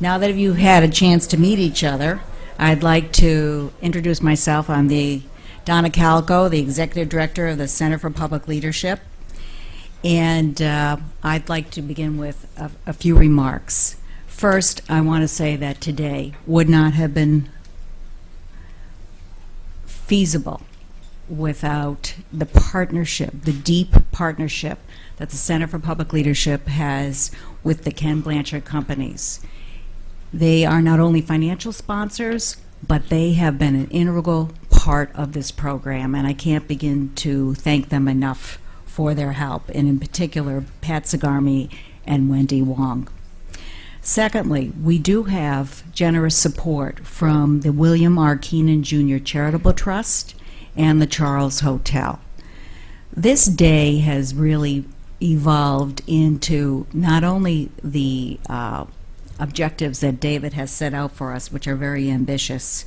Now that you've had a chance to meet each other, I'd like to introduce myself. I'm Donna Calico, the Executive Director of the Center for Public Leadership. And I'd like to begin with a few remarks. First, I want to say that today would not have been feasible without the partnership, the deep partnership that the Center for Public Leadership has with the Ken Blanchard companies. They are not only financial sponsors, but they have been an integral part of this program, and I can't begin to thank them enough for their help, and in particular, Pat Zagarmi and Wendy Wong. Secondly, we do have generous support from the William R. Keenan Jr. Charitable Trust and the Charles Hotel. This day has really evolved into not only the objectives that David has set out for us, which are very ambitious,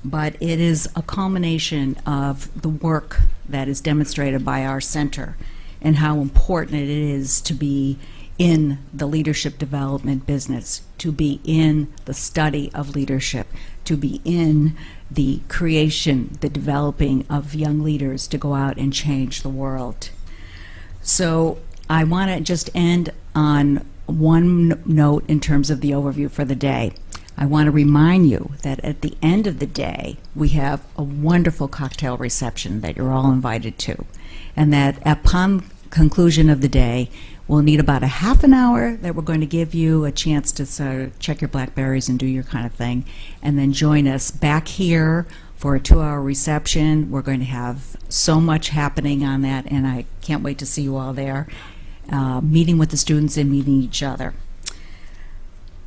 but it is a culmination of the work that is demonstrated by our center and how important it is to be in the leadership development business, to be in the study of leadership, to be in the creation, the developing of young leaders to go out and change the world. So I want to just end on one note in terms of the overview for the day. I want to remind you that at the end of the day, we have a wonderful cocktail reception that you're all invited to, and that upon conclusion of the day, we'll need about a half an hour that we're going to give you a chance to sort of check your Blackberries and do your kind of thing, and then join us back here for a 2-hour reception. We're going to have so much happening on that, and I can't wait to see you all there, meeting with the students and meeting each other.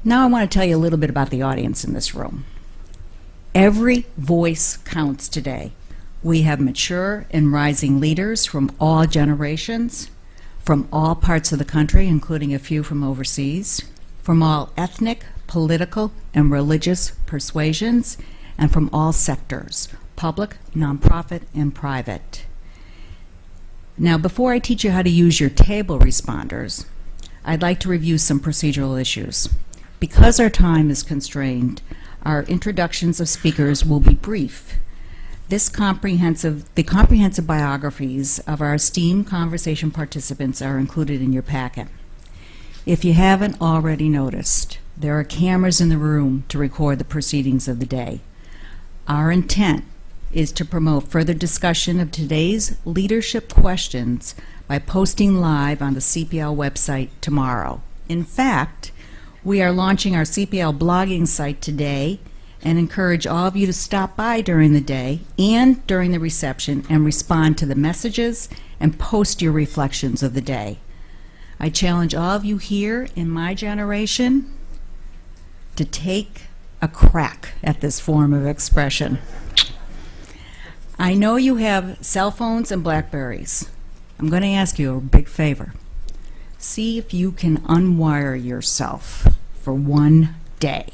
Now I want to tell you a little bit about the audience in this room. Every voice counts today. We have mature and rising leaders from all generations, from all parts of the country, including a few from overseas, from all ethnic, political, and religious persuasions, and from all sectors, public, nonprofit, and private. Now, before I teach you how to use your table responders, I'd like to review some procedural issues. Because our time is constrained, our introductions of speakers will be brief. The comprehensive biographies of our esteemed conversation participants are included in your packet. If you haven't already noticed, there are cameras in the room to record the proceedings of the day. Our intent is to promote further discussion of today's leadership questions by posting live on the CPL website tomorrow. In fact, we are launching our CPL blogging site today and encourage all of you to stop by during the day and during the reception and respond to the messages and post your reflections of the day. I challenge all of you here in my generation to take a crack at this form of expression. I know you have cell phones and Blackberries. I'm going to ask you a big favor. See if you can unwire yourself for one day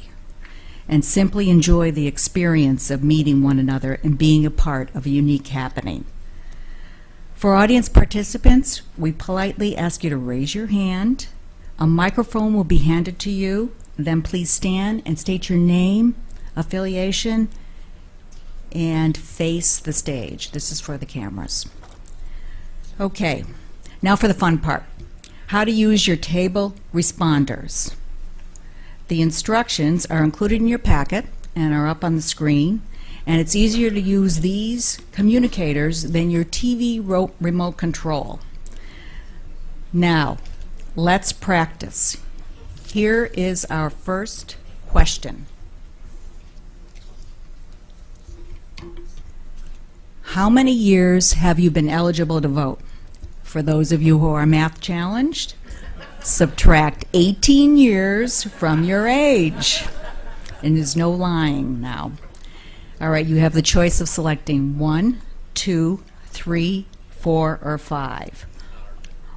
and simply enjoy the experience of meeting one another and being a part of a unique happening. For audience participants, we politely ask you to raise your hand. A microphone will be handed to you. Then please stand and state your name, affiliation, and face the stage. This is for the cameras. Okay, now for the fun part. How to use your table responders. The instructions are included in your packet and are up on the screen, and it's easier to use these communicators than your TV remote control. Now, let's practice. Here is our first question. How many years have you been eligible to vote? For those of you who are math challenged, subtract 18 years from your age. And there's no lying now. All right, you have the choice of selecting 1, 2, 3, 4, or 5.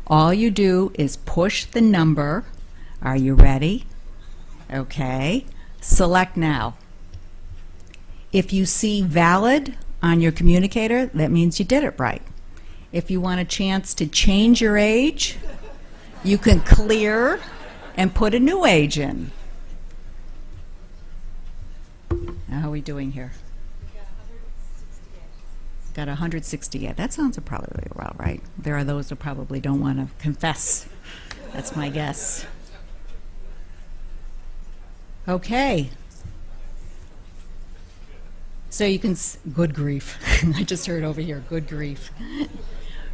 All you do is push the number. Are you ready? Okay. Select now. If you see valid on your communicator, that means you did it right. If you want a chance to change your age, you can clear and put a new age in. we doing here? Got 168. That sounds probably about right. There are those who probably don't want to confess. That's my guess. Okay. So you can, good grief. I just heard over here, good grief.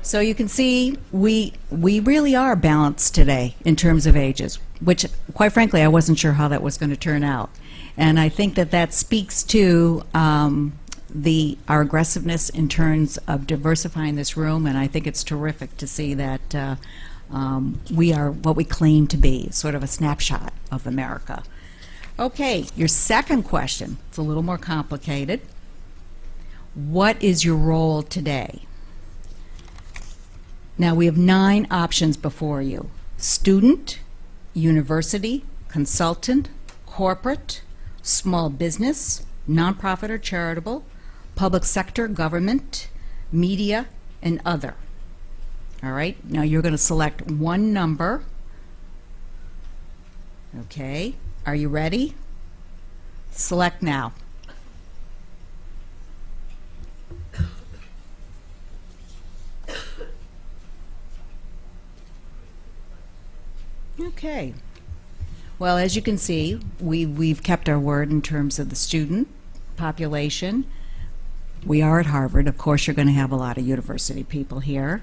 So you can see we really are balanced today in terms of ages, which quite frankly I wasn't sure how that was going to turn out. And I think that speaks to our aggressiveness in terms of diversifying this room, and I think it's terrific to see that we are what we claim to be, sort of a snapshot of America. Okay, your second question, it's a little more complicated. What is your role today? Now we have 9 options before you: student, university, consultant, corporate, small business, nonprofit or charitable, public sector, government, media, and other. All right, now you're going to select one number. Okay, are you ready? Select now. Okay. Well, as you can see, we've kept our word in terms of the student population. We are at Harvard. Of course, you're going to have a lot of university people here,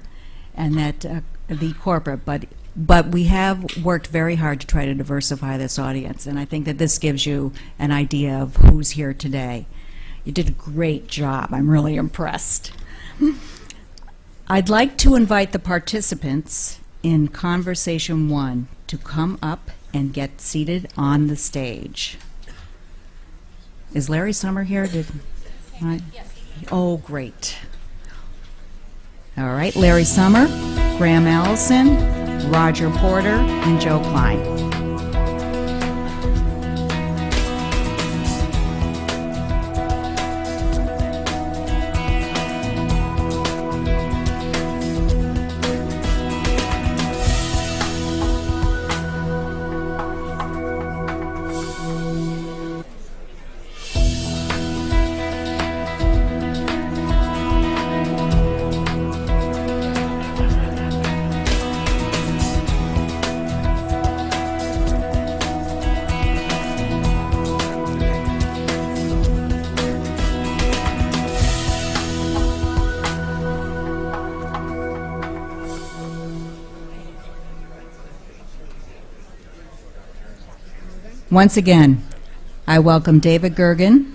and that the corporate. But we have worked very hard to try to diversify this audience, and I think that this gives you an idea of who's here today. You did a great job. I'm really impressed. I'd like to invite the participants in Conversation 1 to come up and get seated on the stage. Is Larry Summer here? Yes. Oh, great. All right, Larry Summer, Graham Allison, Roger Porter, and Joe Klein. Once again, I welcome David Gergen.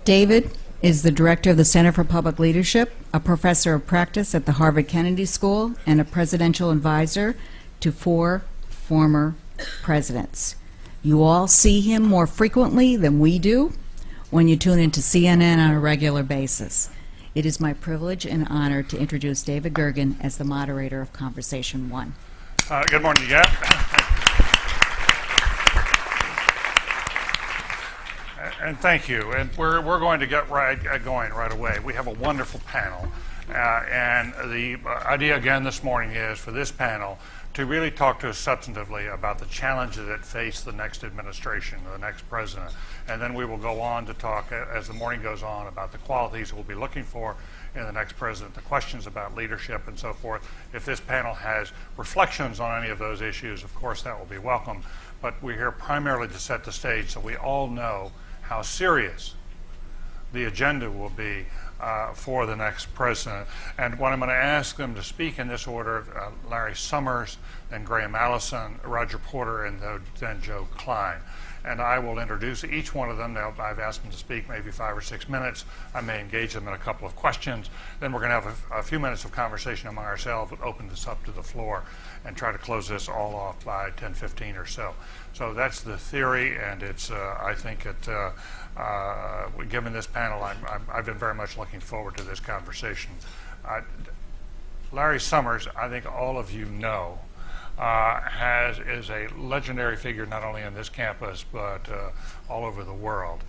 David is the director of the Center for Public Leadership, a professor of practice at the Harvard Kennedy School, and a presidential advisor to 4 former presidents. You all see him more frequently than we do when you tune into CNN on a regular basis. It is my privilege and honor to introduce David Gergen as the moderator of Conversation 1. Good morning again. And thank you. And we're going to get going right away. We have a wonderful panel. And the idea again this morning is for this panel to really talk to us substantively about the challenges that face the next administration, the next president. And then we will go on to talk, as the morning goes on, about the qualities we'll be looking for in the next president, the questions about leadership and so forth. If this panel has reflections on any of those issues, of course that will be welcome. But we're here primarily to set the stage so we all know how serious the agenda will be for the next president. And what I'm going to ask them to speak in this order, Larry Summers, then Graham Allison, Roger Porter, and then Joe Klein. And I will introduce each one of them. Now, I've asked them to speak maybe 5 or 6 minutes. I may engage them in a couple of questions. Then we're going to have a few minutes of conversation among ourselves and open this up to the floor and try to close this all off by 10:15 or so. So that's the theory, and it's I think given this panel, I've been very much looking forward to this conversation. Larry Summers, I think all of you know, is a legendary figure not only on this campus but all over the world.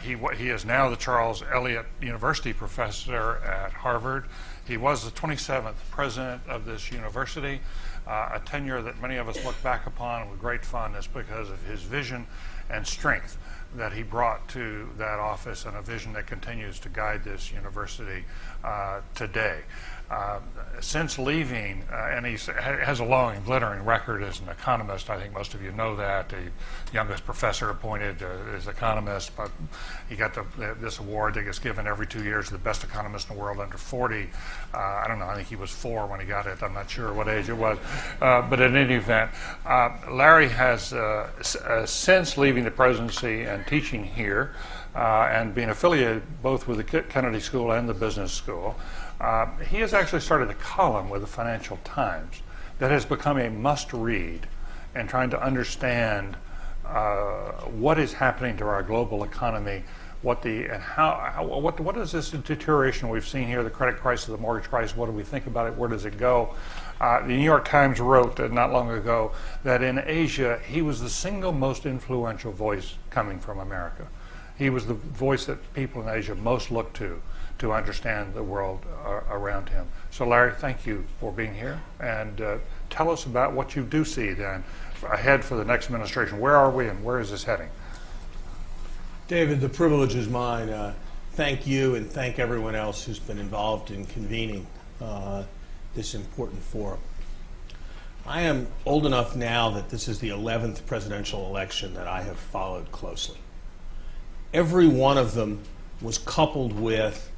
He is now the Charles Eliot University professor at Harvard. He was the 27th president of this university, a tenure that many of us look back upon with great fondness because of his vision and strength that he brought to that office, and a vision that continues to guide this university today. Since leaving, and he has a long and glittering record as an economist. I think most of you know that. The youngest professor appointed as economist, but he got this award that gets given every 2 years, the best economist in the world under 40. I don't know, I think he was 4 when he got it. I'm not sure what age it was. But in any event, Larry has, since leaving the presidency and teaching here, and being affiliated both with the Kennedy School and the Business School, he has actually started a column with the Financial Times that has become a must-read in trying to understand what is happening to our global economy, what is this deterioration we've seen here, the credit crisis, the mortgage crisis, what do we think about it, where does it go? The New York Times wrote not long ago that in Asia, he was the single most influential voice coming from America. He was the voice that people in Asia most looked to understand the world around him. So Larry, thank you for being here, and tell us about what you do see then ahead for the next administration. Where are we and where is this heading? David, the privilege is mine. Thank you and thank everyone else who's been involved in convening this important forum. I am old enough now that this is the 11th presidential election that I have followed closely. Every one of them was coupled with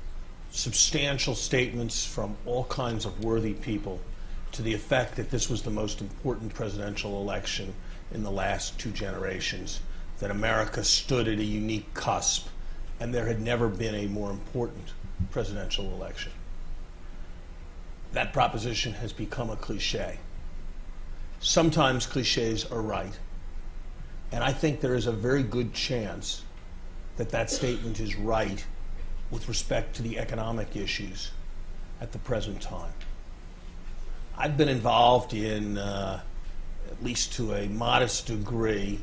substantial statements from all kinds of worthy people to the effect that this was the most important presidential election in the last 2 generations, that America stood at a unique cusp, and there had never been a more important presidential election. That proposition has become a cliche. Sometimes cliches are right, and I think there is a very good chance that that statement is right with respect to the economic issues at the present time. I've been involved in, at least to a modest degree,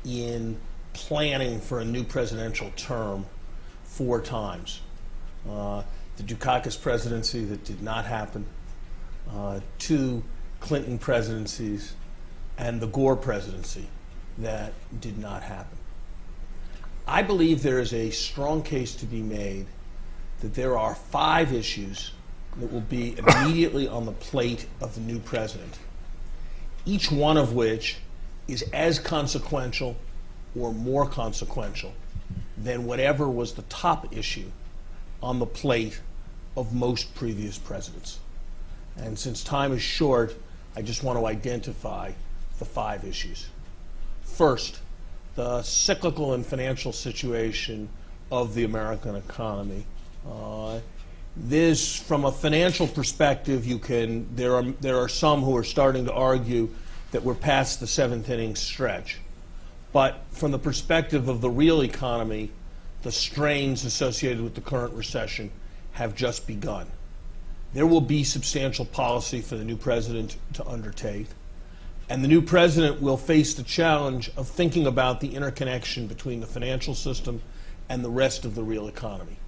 in planning for a new presidential term 4 times. The Dukakis presidency that did not happen, 2 Clinton presidencies, and the Gore presidency that did not happen. I believe there is a strong case to be made that there are 5 issues that will be immediately on the plate of the new president, each one of which is as consequential or more consequential than whatever was the top issue on the plate of most previous presidents. And since time is short, I just want to identify the 5 issues. First, the cyclical and financial situation of the American economy. This, from a financial perspective, there are some who are starting to argue that we're past the 7th inning stretch. But from the perspective of the real economy, the strains associated with the current recession have just begun. There will be substantial policy for the new president to undertake, and the new president will face the challenge of thinking about the interconnection between the financial system and the rest of the real economy.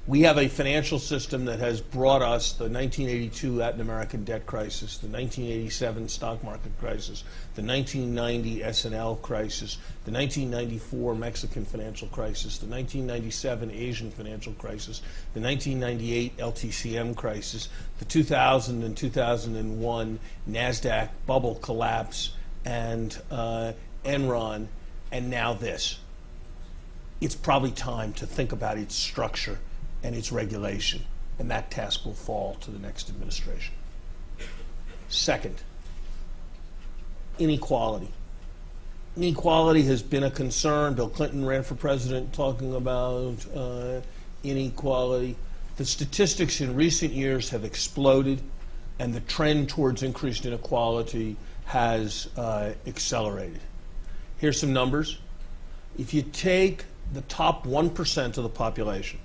We have a financial system that has brought us the 1982 Latin American debt crisis, the 1987 stock market crisis, the 1990 S&L crisis, the 1994 Mexican financial crisis, the 1997 Asian financial crisis, the 1998 LTCM crisis, the 2000 and 2001 NASDAQ bubble collapse, and Enron, and now this. It's probably time to think about its structure and its regulation, and that task will fall to the next administration. Second, inequality. Inequality has been a concern. Bill Clinton ran for president talking about inequality. The statistics in recent years have exploded, and the trend towards increased inequality has accelerated. Here's some numbers. If you take the top 1% of the population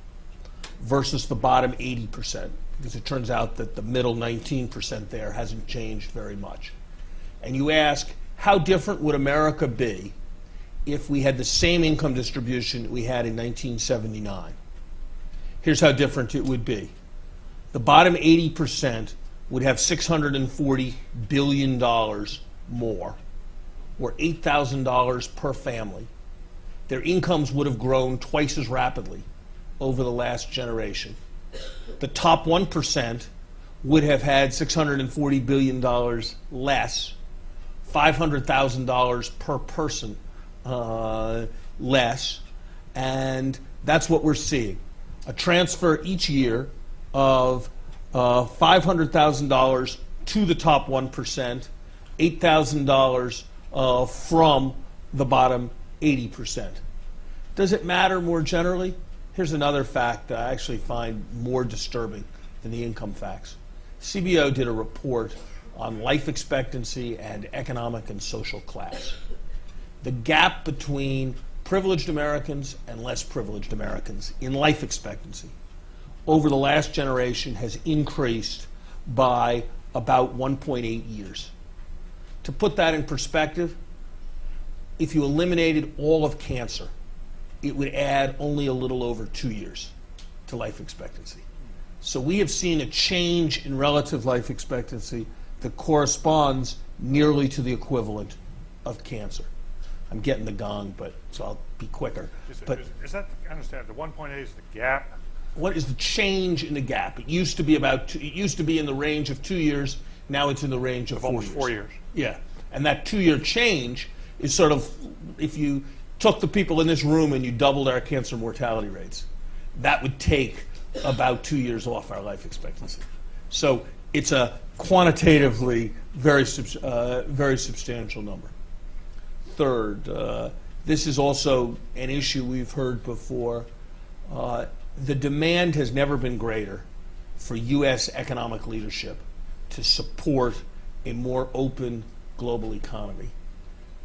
versus the bottom 80%, because it turns out that the middle 19% there hasn't changed very much. And you ask, how different would America be if we had the same income distribution that we had in 1979? Here's how different it would be. The bottom 80% would have $640 billion more, or $8,000 per family, their incomes would have grown twice as rapidly over the last generation. The top 1% would have had $640 billion less, $500,000 per person less, and that's what we're seeing. A transfer each year of $500,000 to the top 1%, $8,000 from the bottom 80%. Does it matter more generally? Here's another fact that I actually find more disturbing than the income facts. CBO did a report on life expectancy and economic and social class. The gap between privileged Americans and less privileged Americans in life expectancy over the last generation has increased by about 1.8 years. To put that in perspective, if you eliminated all of cancer, it would add only a little over 2 years to life expectancy. So we have seen a change in relative life expectancy that corresponds nearly to the equivalent of cancer. I'm getting the gong, so I'll be quicker. Is that, I understand, the 1.8 is the gap? What is the change in the gap? It used to be in the range of 2 years. Now it's in the range of 4 years. Almost 4 years. Yeah, and that 2 year change is sort of, if you took the people in this room and you doubled our cancer mortality rates, that would take about 2 years off our life expectancy. So it's a quantitatively very substantial number. Third, this is also an issue we've heard before. The demand has never been greater for U.S. economic leadership to support a more open global economy.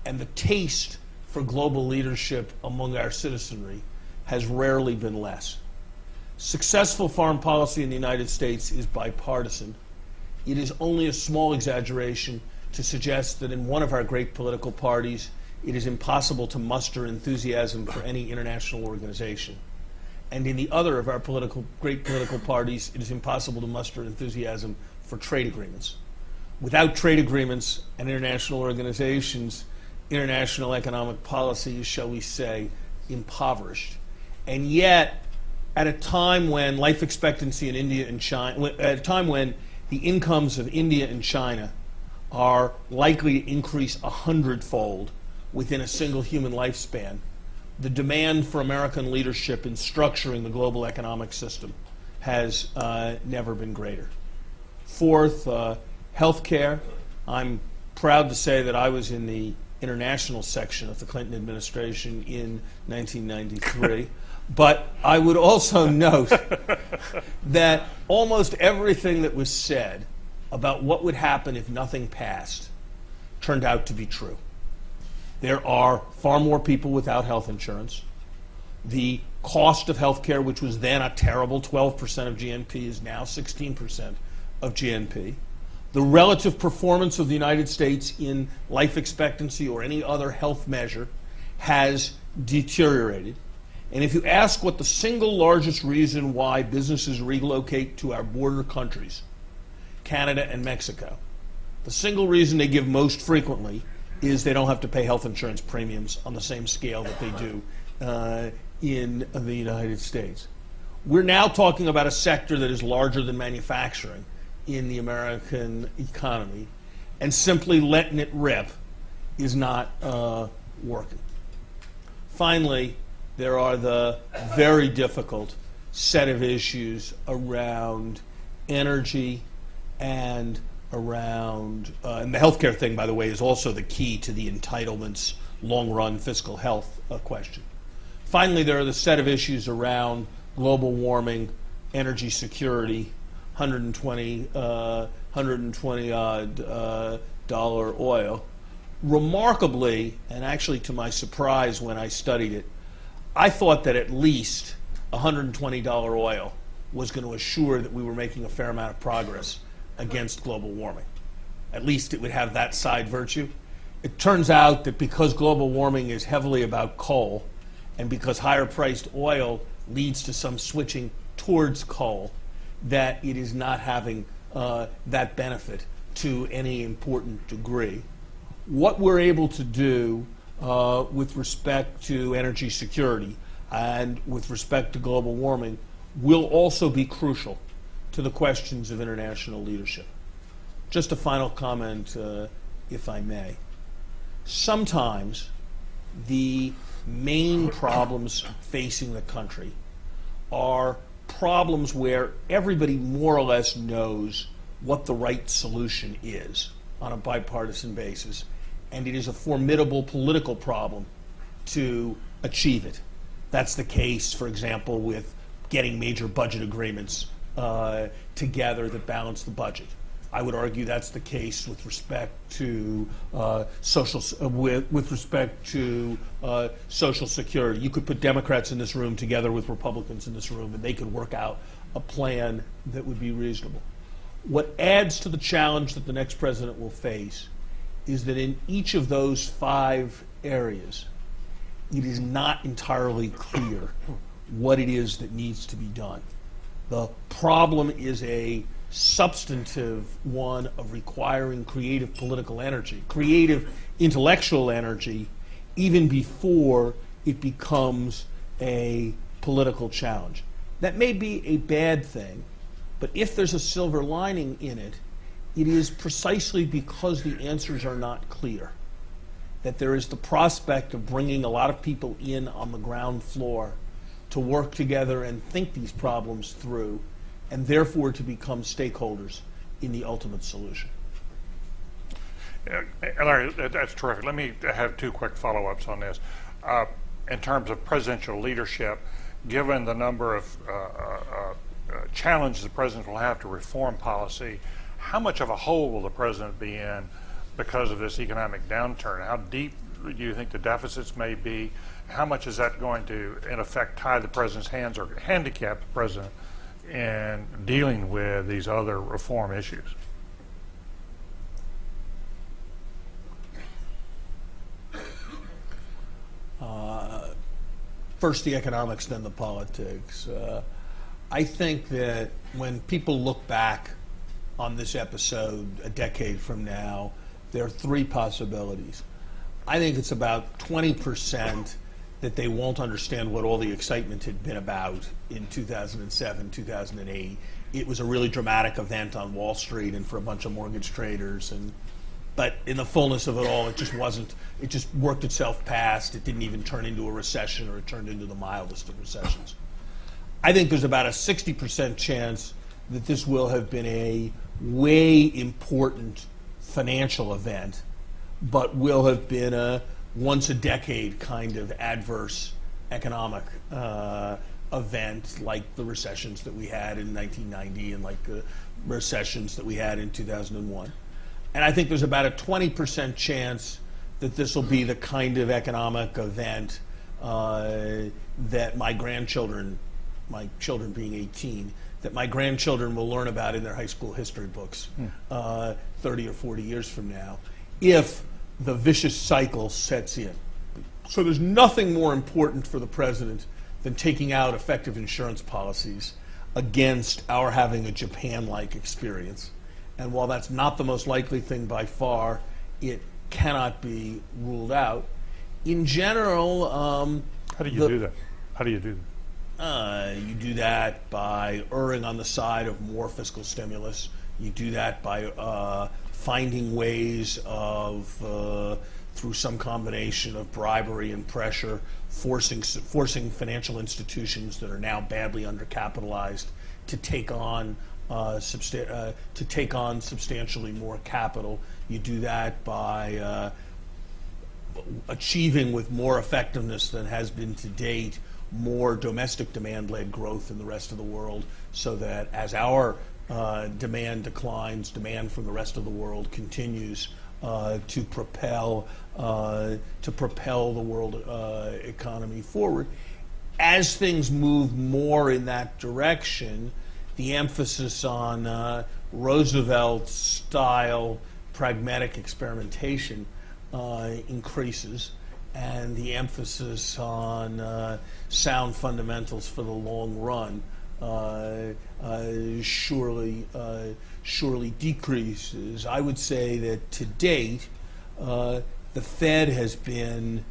And the taste for global leadership among our citizenry has rarely been less. Successful foreign policy in the United States is bipartisan. It is only a small exaggeration to suggest that in one of our great political parties, it is impossible to muster enthusiasm for any international organization. And in the other of our great political parties, it is impossible to muster enthusiasm for trade agreements. Without trade agreements and international organizations, international economic policy is, shall we say, impoverished. And yet, at a time when life expectancy in India and China, at a time when the incomes of India and China are likely to increase 100-fold within a single human lifespan, the demand for American leadership in structuring the global economic system has never been greater. Fourth, healthcare. I'm proud to say that I was in the international section of the Clinton administration in 1993. But I would also note that almost everything that was said about what would happen if nothing passed turned out to be true. There are far more people without health insurance. The cost of health care, which was then a terrible 12% of GNP, is now 16% of GNP. The relative performance of the United States in life expectancy or any other health measure has deteriorated. And if you ask what the single largest reason why businesses relocate to our border countries, Canada and Mexico, the single reason they give most frequently is they don't have to pay health insurance premiums on the same scale that they do in the United States. We're now talking about a sector that is larger than manufacturing in the American economy, and simply letting it rip is not working. Finally, there are the very difficult set of issues around energy and around, and the healthcare thing, by the way, is also the key to the entitlements, long-run fiscal health question. Finally, there are the set of issues around global warming, energy security, 120 odd dollar oil. Remarkably, and actually to my surprise when I studied it, I thought that at least $120 oil was going to assure that we were making a fair amount of progress against global warming. At least it would have that side virtue. It turns out that because global warming is heavily about coal, and because higher priced oil leads to some switching towards coal, that it is not having that benefit to any important degree. What we're able to do with respect to energy security and with respect to global warming will also be crucial to the questions of international leadership. Just a final comment, if I may. Sometimes the main problems facing the country are problems where everybody more or less knows what the right solution is on a bipartisan basis, and it is a formidable political problem to achieve it. That's the case, for example, with getting major budget agreements together that balance the budget. I would argue that's the case with respect to social security. You could put Democrats in this room together with Republicans in this room, and they could work out a plan that would be reasonable. What adds to the challenge that the next president will face is that in each of those 5 areas, it is not entirely clear what it is that needs to be done. The problem is a substantive one of requiring creative political energy, creative intellectual energy, even before it becomes a political challenge. That may be a bad thing, but if there's a silver lining in it, it is precisely because the answers are not clear, that there is the prospect of bringing a lot of people in on the ground floor to work together and think these problems through, and therefore to become stakeholders in the ultimate solution. Larry, that's terrific. Let me have 2 quick follow-ups on this. In terms of presidential leadership, given the number of challenges the president will have to reform policy, how much of a hole will the president be in because of this economic downturn? How deep do you think the deficits may be? How much is that going to, in effect, tie the president's hands or handicap the president in dealing with these other reform issues? First the economics, then the politics. I think that when people look back on this episode a decade from now, there are 3 possibilities. I think it's about 20% that they won't understand what all the excitement had been about in 2007, 2008. It was a really dramatic event on Wall Street and for a bunch of mortgage traders, but in the fullness of it all, it just wasn't. It just worked itself past. It didn't even turn into a recession, or it turned into the mildest of recessions. I think there's about a 60% chance that this will have been a way important financial event, but will have been a once-a-decade kind of adverse economic event, like the recessions that we had in 1990 and like the recessions that we had in 2001. And I think there's about a 20% chance that this will be the kind of economic event that my children being 18, that my grandchildren will learn about in their high school history books 30 or 40 years from now, if the vicious cycle sets in. So there's nothing more important for the president than taking out effective insurance policies against our having a Japan-like experience. And while that's not the most likely thing by far, it cannot be ruled out. In general, how do you do that? How do you do that? You do that by erring on the side of more fiscal stimulus. You do that by finding ways of, through some combination of bribery and pressure, forcing financial institutions that are now badly undercapitalized to take on substantially more capital. You do that by achieving with more effectiveness than has been to date more domestic demand-led growth in the rest of the world, so that as our demand declines, demand from the rest of the world continues to propel the world economy forward. As things move more in that direction, the emphasis on Roosevelt-style pragmatic experimentation increases, and the emphasis on sound fundamentals for the long run surely decreases. I would say that to date, the Fed has been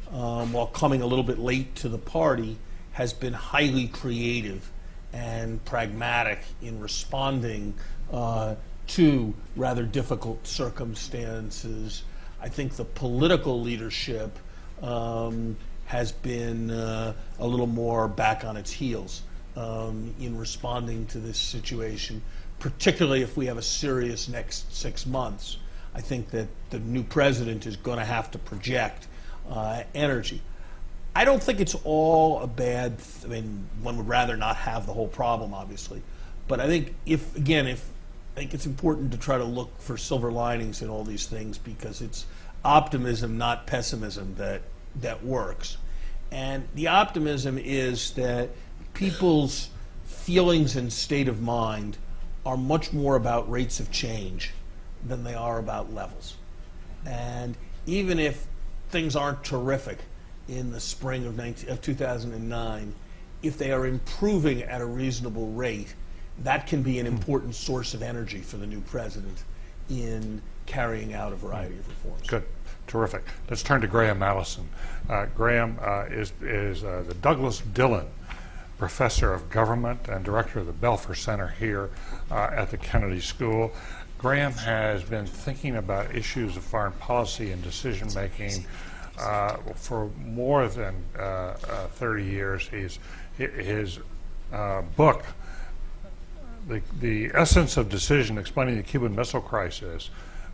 while coming a little bit late to the party, has been highly creative and pragmatic in responding to rather difficult circumstances. I think the political leadership has been a little more back on its heels in responding to this situation, particularly if we have a serious next 6 months. I think that the new president is going to have to project energy. I don't think it's all a bad, I mean, one would rather not have the whole problem, obviously. But I think I think it's important to try to look for silver linings in all these things, because it's optimism, not pessimism, that works. And the optimism is that people's feelings and state of mind are much more about rates of change than they are about levels. And even if things aren't terrific in the spring of 2009, if they are improving at a reasonable rate, that can be an important source of energy for the new president in carrying out a variety of reforms. Good. Terrific. Let's turn to Graham Allison. Graham is the Douglas Dillon Professor of Government and Director of the Belfer Center here at the Kennedy School. Graham has been thinking about issues of foreign policy and decision-making for more than 30 years. His book, The Essence of Decision, Explaining the Cuban Missile Crisis,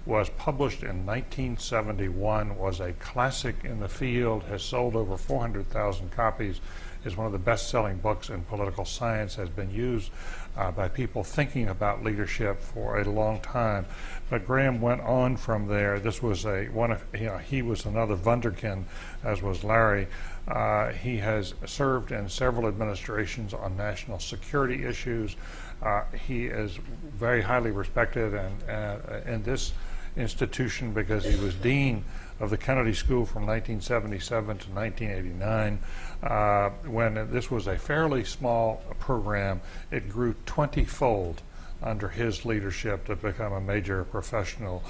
was published in 1971, was a classic in the field, has sold over 400,000 copies, is one of the best-selling books in political science, has been used by people thinking about leadership for a long time. But Graham went on from there. This was he was another Wunderkind, as was Larry. He has served in several administrations on national security issues. He is very highly respected in this institution because he was dean of the Kennedy School from 1977 to 1989. When this was a fairly small program, it grew 20-fold under his leadership to become a major professional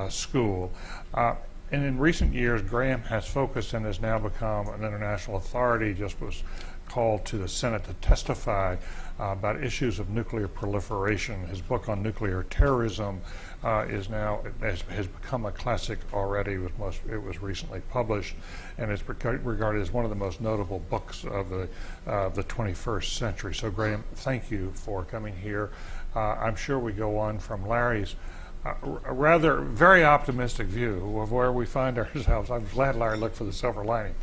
school. And in recent years, Graham has focused and has now become an international authority, just was called to the Senate to testify about issues of nuclear proliferation. His book on nuclear terrorism has become a classic already. It was recently published, and it's regarded as one of the most notable books of the 21st century. So, Graham, thank you for coming here. I'm sure we go on from Larry's rather very optimistic view of where we find ourselves. I'm glad Larry looked for the silver lining.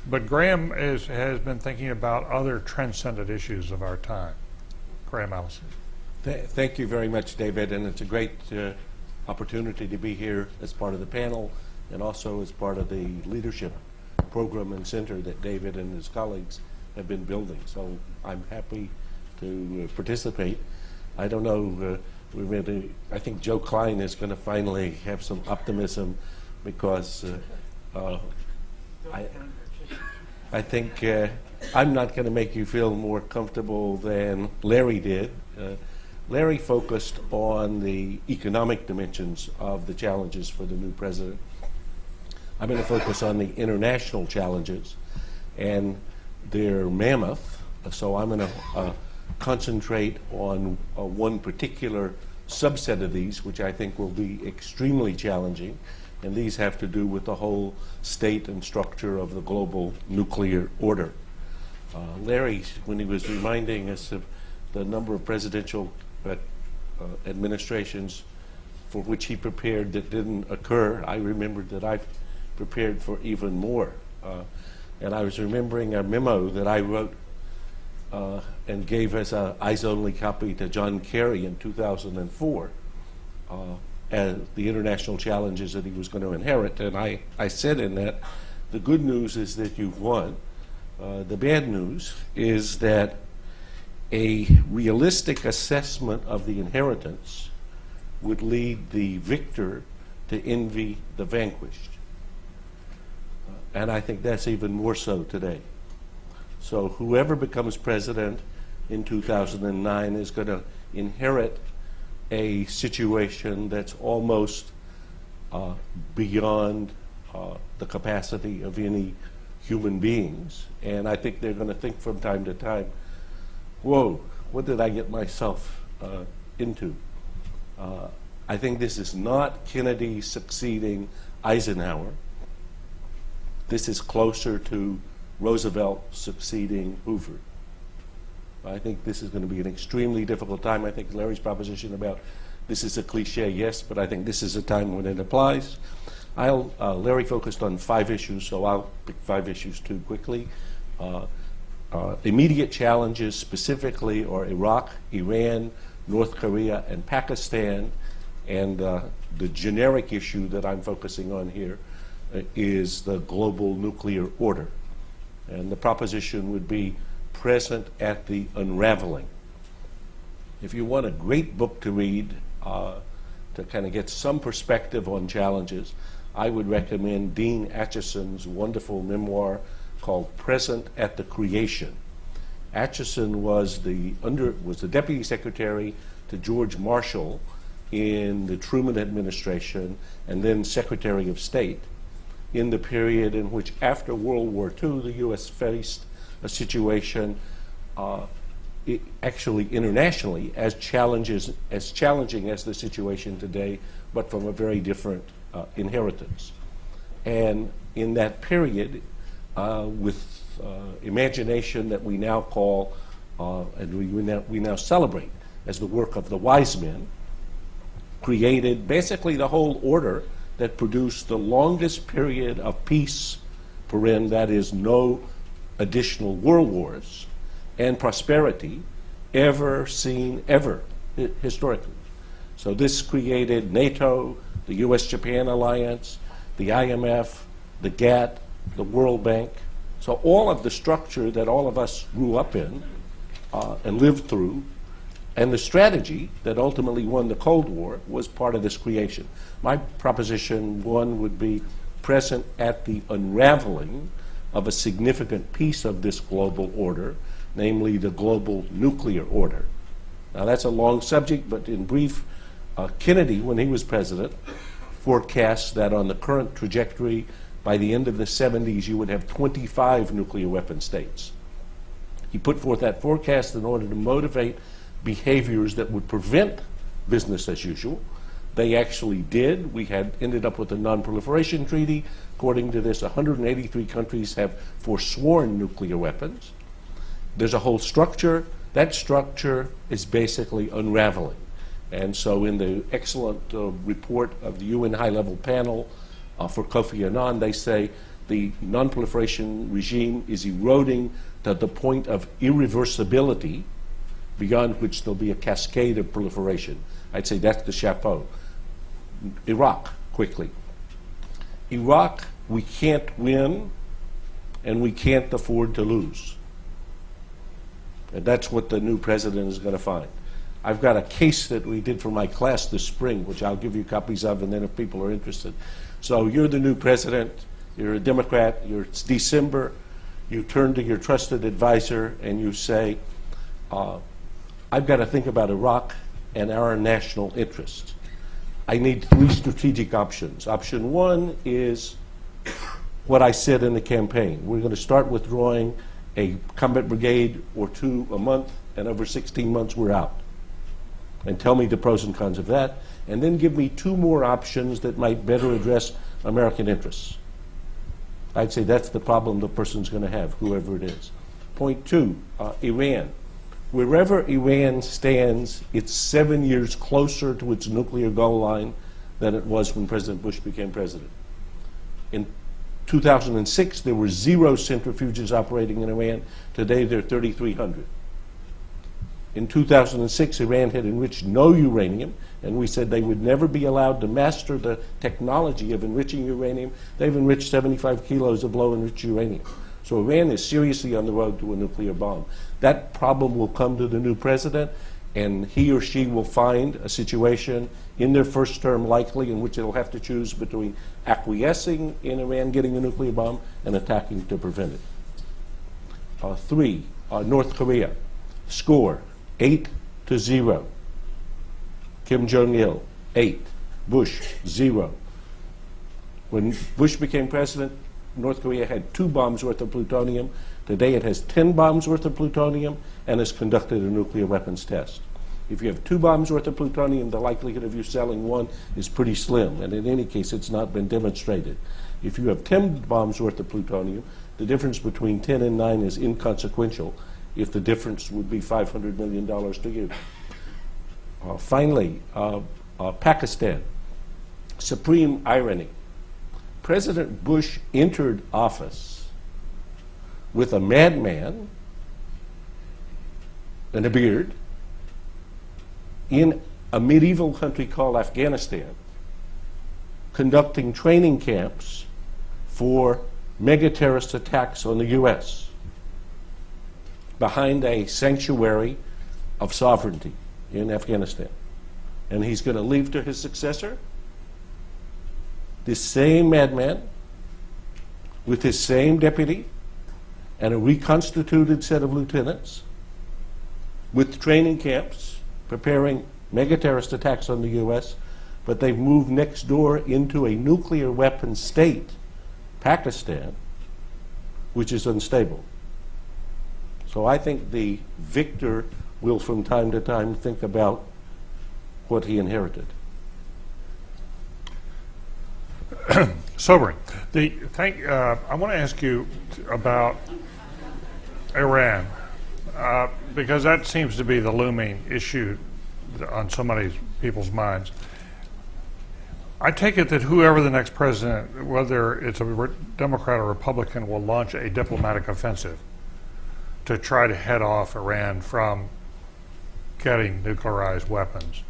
But Graham has been thinking about other transcendent issues of our time. Graham Allison. Thank you very much, David, and it's a great opportunity to be here as part of the panel and also as part of the leadership program and center that David and his colleagues have been building. So I'm happy to participate. I don't know, I think Joe Klein is going to finally have some optimism because I think I'm not going to make you feel more comfortable than Larry did. Larry focused on the economic dimensions of the challenges for the new president. I'm going to focus on the international challenges, and they're mammoth, so I'm going to concentrate on one particular subset of these, which I think will be extremely challenging, and these have to do with the whole state and structure of the global nuclear order. Larry, when he was reminding us of the number of presidential administrations for which he prepared that didn't occur, I remembered that I've prepared for even more. And I was remembering a memo that I wrote and gave as an eyes-only copy to John Kerry in 2004 as the international challenges that he was going to inherit. And I said in that, the good news is that you've won. The bad news is that a realistic assessment of the inheritance would lead the victor to envy the vanquished. And I think that's even more so today. So whoever becomes president in 2009 is going to inherit a situation that's almost beyond the capacity of any human beings. And I think they're going to think from time to time, whoa, what did I get myself into? I think this is not Kennedy succeeding Eisenhower. This is closer to Roosevelt succeeding Hoover. I think this is going to be an extremely difficult time. I think Larry's proposition about this is a cliche, yes, but I think this is a time when it applies. Larry focused on 5 issues, so I'll pick 5 issues too quickly. Immediate challenges specifically are Iraq, Iran, North Korea, and Pakistan. And the generic issue that I'm focusing on here is the global nuclear order. And the proposition would be present at the unraveling. If you want a great book to read to kind of get some perspective on challenges, I would recommend Dean Acheson's wonderful memoir called Present at the Creation. Acheson was the Deputy Secretary to George Marshall in the Truman administration and then Secretary of State in the period in which, after World War II, the U.S. faced a situation actually internationally as challenging as the situation today, but from a very different inheritance. And in that period, with imagination that we now call and we now celebrate as the work of the wise men, created basically the whole order that produced the longest period of peace, that is, no additional world wars, and prosperity ever seen historically. So this created NATO, the U.S.-Japan alliance, the IMF, the GATT, the World Bank. So all of the structure that all of us grew up in and lived through, and the strategy that ultimately won the Cold War was part of this creation. My proposition 1 would be present at the unraveling of a significant piece of this global order, namely the global nuclear order. Now that's a long subject, but in brief, Kennedy, when he was president, forecast that on the current trajectory, by the end of the 70s, you would have 25 nuclear weapon states. He put forth that forecast in order to motivate behaviors that would prevent business as usual. They actually did. We had ended up with a non-proliferation treaty. According to this, 183 countries have forsworn nuclear weapons. There's a whole structure. That structure is basically unraveling. And so in the excellent report of the UN high-level panel for Kofi Annan, they say the non-proliferation regime is eroding to the point of irreversibility, beyond which there'll be a cascade of proliferation. I'd say that's the chapeau. Iraq, quickly. Iraq, we can't win, and we can't afford to lose. And that's what the new president is going to find. I've got a case that we did for my class this spring, which I'll give you copies of, and then if people are interested. So you're the new president, you're a Democrat, it's December, you turn to your trusted advisor and you say, I've got to think about Iraq and our national interest. I need 3 strategic options. Option 1 is what I said in the campaign. We're going to start withdrawing a combat brigade or 2 a month, and over 16 months we're out. And tell me the pros and cons of that, and then give me 2 more options that might better address American interests. I'd say that's the problem the person's going to have, whoever it is. Point 2, Iran. Wherever Iran stands, it's 7 years closer to its nuclear goal line than it was when President Bush became president. In 2006, there were 0 centrifuges operating in Iran. Today, there are 3,300. In 2006, Iran had enriched no uranium, and we said they would never be allowed to master the technology of enriching uranium. They've enriched 75 kilos of low-enriched uranium. So Iran is seriously on the road to a nuclear bomb. That problem will come to the new president, and he or she will find a situation in their first term likely in which they'll have to choose between acquiescing in Iran getting a nuclear bomb and attacking to prevent it. 3, North Korea. Score, 8-0. Kim Jong-il, 8. Bush, 0. When Bush became president, North Korea had 2 bombs worth of plutonium. Today it has 10 bombs worth of plutonium and has conducted a nuclear weapons test. If you have 2 bombs worth of plutonium, the likelihood of you selling 1 is pretty slim, and in any case, it's not been demonstrated. If you have 10 bombs worth of plutonium, the difference between 10 and 9 is inconsequential, if the difference would be $500 million to you. Finally, Pakistan. Supreme irony. President Bush entered office with a madman and a beard in a medieval country called Afghanistan, conducting training camps for mega-terrorist attacks on the U.S. behind a sanctuary of sovereignty in Afghanistan. And he's going to leave to his successor this same madman with his same deputy and a reconstituted set of lieutenants with training camps preparing mega-terrorist attacks on the U.S., but they've moved next door into a nuclear weapon state, Pakistan, which is unstable. So I think the victor will from time to time think about what he inherited. Sobering. I want to ask you about Iran, because that seems to be the looming issue on so many people's minds. I take it that whoever the next president, whether it's a Democrat or Republican, will launch a diplomatic offensive to try to head off Iran from getting nuclearized weapons.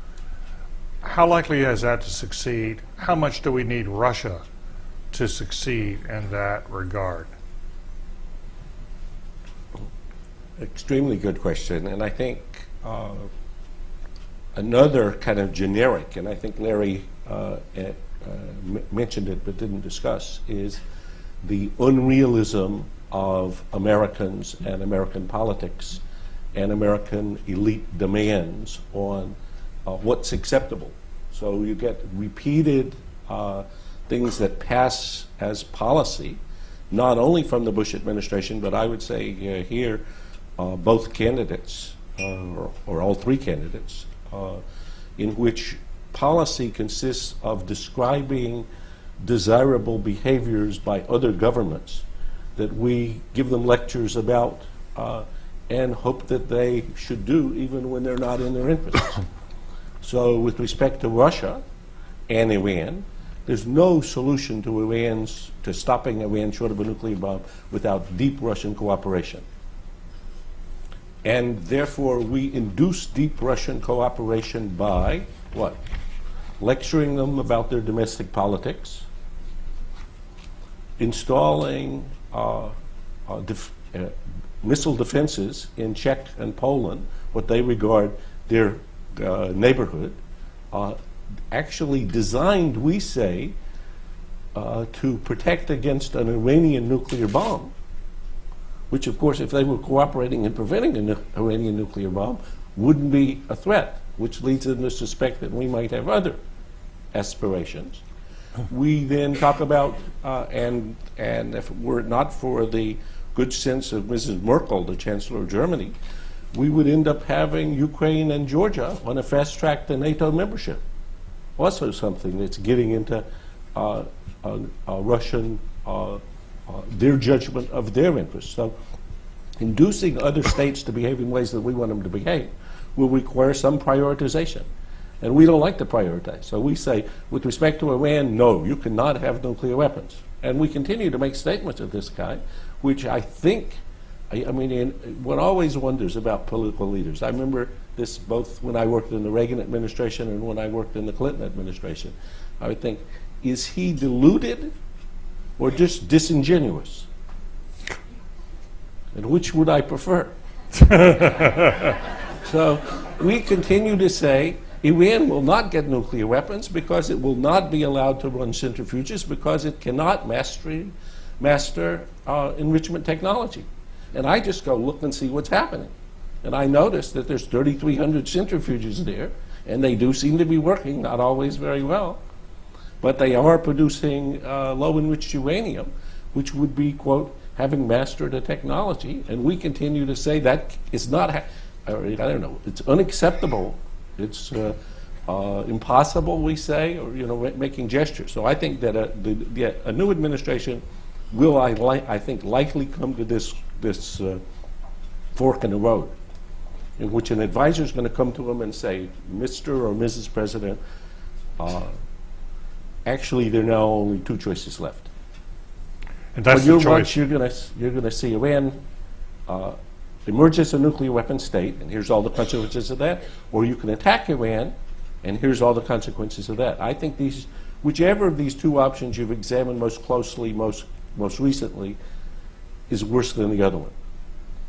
How likely is that to succeed? How much do we need Russia to succeed in that regard? Extremely good question, and I think another kind of generic, and I think Larry mentioned it but didn't discuss, is the unrealism of Americans and American politics and American elite demands on what's acceptable. So you get repeated things that pass as policy, not only from the Bush administration, but I would say here both candidates, or all 3 candidates, in which policy consists of describing desirable behaviors by other governments that we give them lectures about and hope that they should do even when they're not in their interests. So with respect to Russia and Iran, there's no solution to stopping Iran short of a nuclear bomb without deep Russian cooperation. And therefore we induce deep Russian cooperation by what? Lecturing them about their domestic politics, installing missile defenses in Czech and Poland, what they regard their neighborhood, actually designed, we say, to protect against an Iranian nuclear bomb, which of course if they were cooperating in preventing an Iranian nuclear bomb wouldn't be a threat, which leads them to suspect that we might have other aspirations. We then talk about, and if it were not for the good sense of Mrs. Merkel, the Chancellor of Germany, we would end up having Ukraine and Georgia on a fast track to NATO membership. Also something that's getting into Russian, their judgment of their interests. So inducing other states to behave in ways that we want them to behave will require some prioritization. And we don't like to prioritize. So we say, with respect to Iran, no, you cannot have nuclear weapons. And we continue to make statements of this kind, which I think, one always wonders about political leaders. I remember this both when I worked in the Reagan administration and when I worked in the Clinton administration. I would think, is he deluded or just disingenuous? And which would I prefer? So we continue to say, Iran will not get nuclear weapons because it will not be allowed to run centrifuges because it cannot master enrichment technology. And I just go look and see what's happening. And I notice that there's 3,300 centrifuges there, and they do seem to be working, not always very well. But they are producing low-enriched uranium, which would be, quote, having mastered a technology. And we continue to say that is not, I don't know, it's unacceptable. It's impossible, we say, or, you know, making gestures. So I think that a new administration will, I think, likely come to this fork in the road, in which an advisor is going to come to him and say, Mr. or Mrs. President, actually, there are now only two choices left. And that's When you the run, choice. you're going to see Iran emerge as a nuclear weapon state, and here's all the consequences of that, or you can attack Iran, and here's all the consequences of that. I think whichever of these two options you've examined most closely, most recently, is worse than the other one.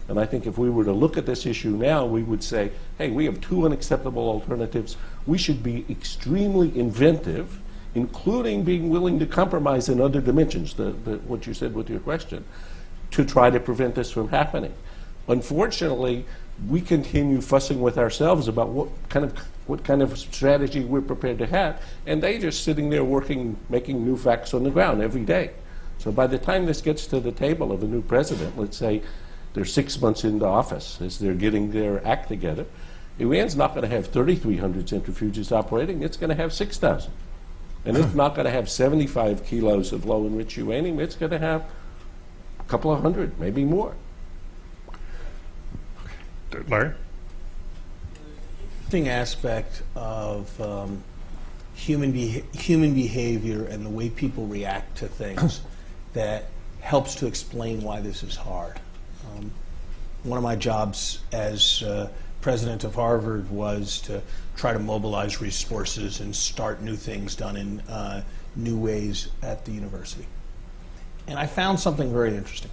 And I think if we were to look at this issue now, we would say, hey, we have two unacceptable alternatives. We should be extremely inventive, including being willing to compromise in other dimensions, what you said with your question, to try to prevent this from happening. Unfortunately, we continue fussing with ourselves about what kind of strategy we're prepared to have, and they just sitting there working, making new facts on the ground every day. So by the time this gets to the table of a new president, let's say they're 6 months into office as they're getting their act together, Iran's not going to have 3,300 centrifuges operating, it's going to have 6,000. And it's not going to have 75 kilos of low-enriched uranium, it's going to have a couple of hundred, maybe more. Larry? Interesting aspect of human behavior and the way people react to things that helps to explain why this is hard. One of my jobs as president of Harvard was to try to mobilize resources and start new things done in new ways at the university. And I found something very interesting.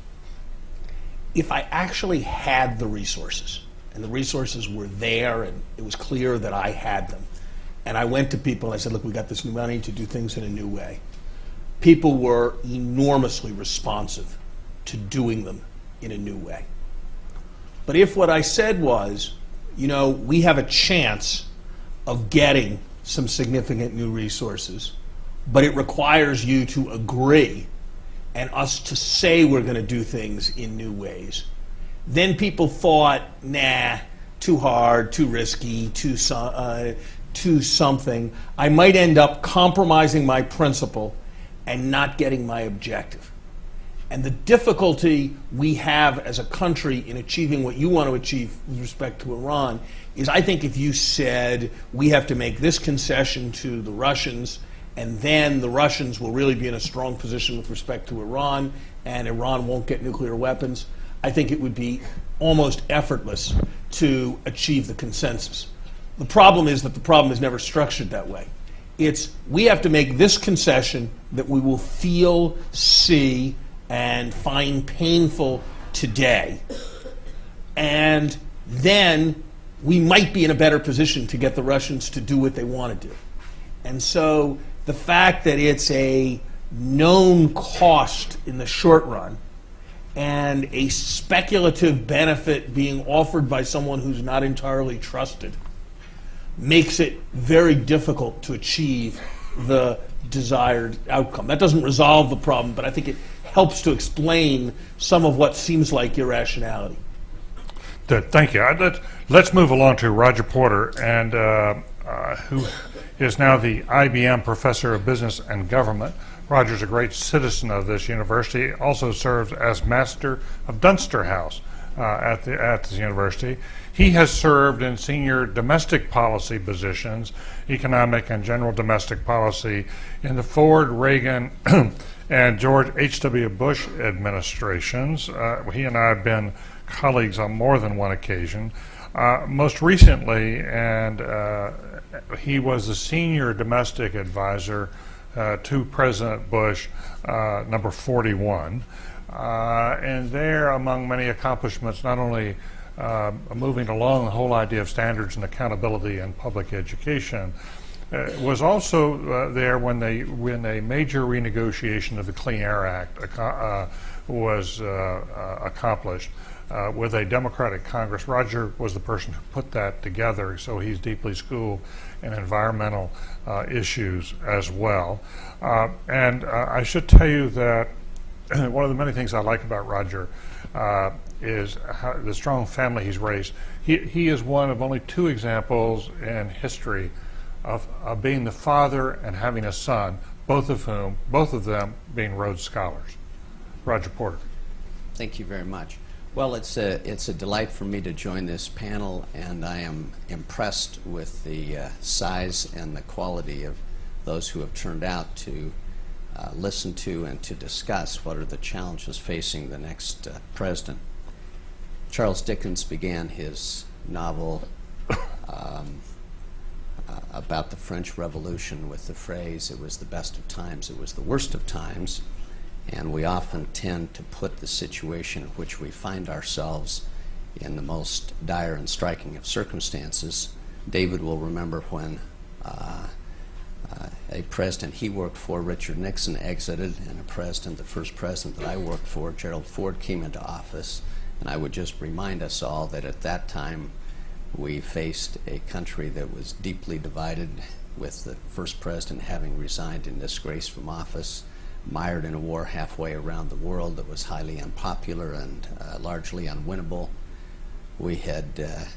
If I actually had the resources, and the resources were there, and it was clear that I had them, and I went to people and I said, look, we got this new money to do things in a new way, people were enormously responsive to doing them in a new way. But if what I said was, you know, we have a chance of getting some significant new resources, but it requires you to agree and us to say we're going to do things in new ways, then people thought, nah, too hard, too risky, too something. I might end up compromising my principle and not getting my objective. And the difficulty we have as a country in achieving what you want to achieve with respect to Iran is, I think if you said we have to make this concession to the Russians, and then the Russians will really be in a strong position with respect to Iran, and Iran won't get nuclear weapons, I think it would be almost effortless to achieve the consensus. The problem is that the problem is never structured that way. It's, we have to make this concession that we will feel, see, and find painful today. And then we might be in a better position to get the Russians to do what they want to do. And so the fact that it's a known cost in the short run and a speculative benefit being offered by someone who's not entirely trusted makes it very difficult to achieve the desired outcome. That doesn't resolve the problem, but I think it helps to explain some of what seems like irrationality. Thank you. Let's move along to Roger Porter, and who is now the IBM Professor of Business and Government. Roger's a great citizen of this university, also serves as Master of Dunster House at this university. He has served in senior domestic policy positions, economic and general domestic policy, in the Ford, Reagan, and George H.W. Bush administrations. He and I have been colleagues on more than one occasion. Most recently, and he was the senior domestic advisor to President Bush, number 41. And there, among many accomplishments, not only moving along the whole idea of standards and accountability in public education, was also there when a major renegotiation of the Clean Air Act was accomplished with a Democratic Congress. Roger was the person who put that together, so he's deeply schooled in environmental issues as well. And I should tell you that one of the many things I like about Roger is the strong family he's raised. He is one of only 2 examples in history of being the father and having a son, both of them being Rhodes Scholars. Roger Porter. Thank you very much. Well, it's a delight for me to join this panel, and I am impressed with the size and the quality of those who have turned out to listen to and to discuss what are the challenges facing the next president. Charles Dickens began his novel about the French Revolution with the phrase, "It was the best of times, it was the worst of times." And we often tend to put the situation in which we find ourselves in the most dire and striking of circumstances. David will remember when a president he worked for, Richard Nixon, exited, and the first president that I worked for, Gerald Ford, came into office. And I would just remind us all that at that time we faced a country that was deeply divided, with the first president having resigned in disgrace from office, mired in a war halfway around the world that was highly unpopular and largely unwinnable. We had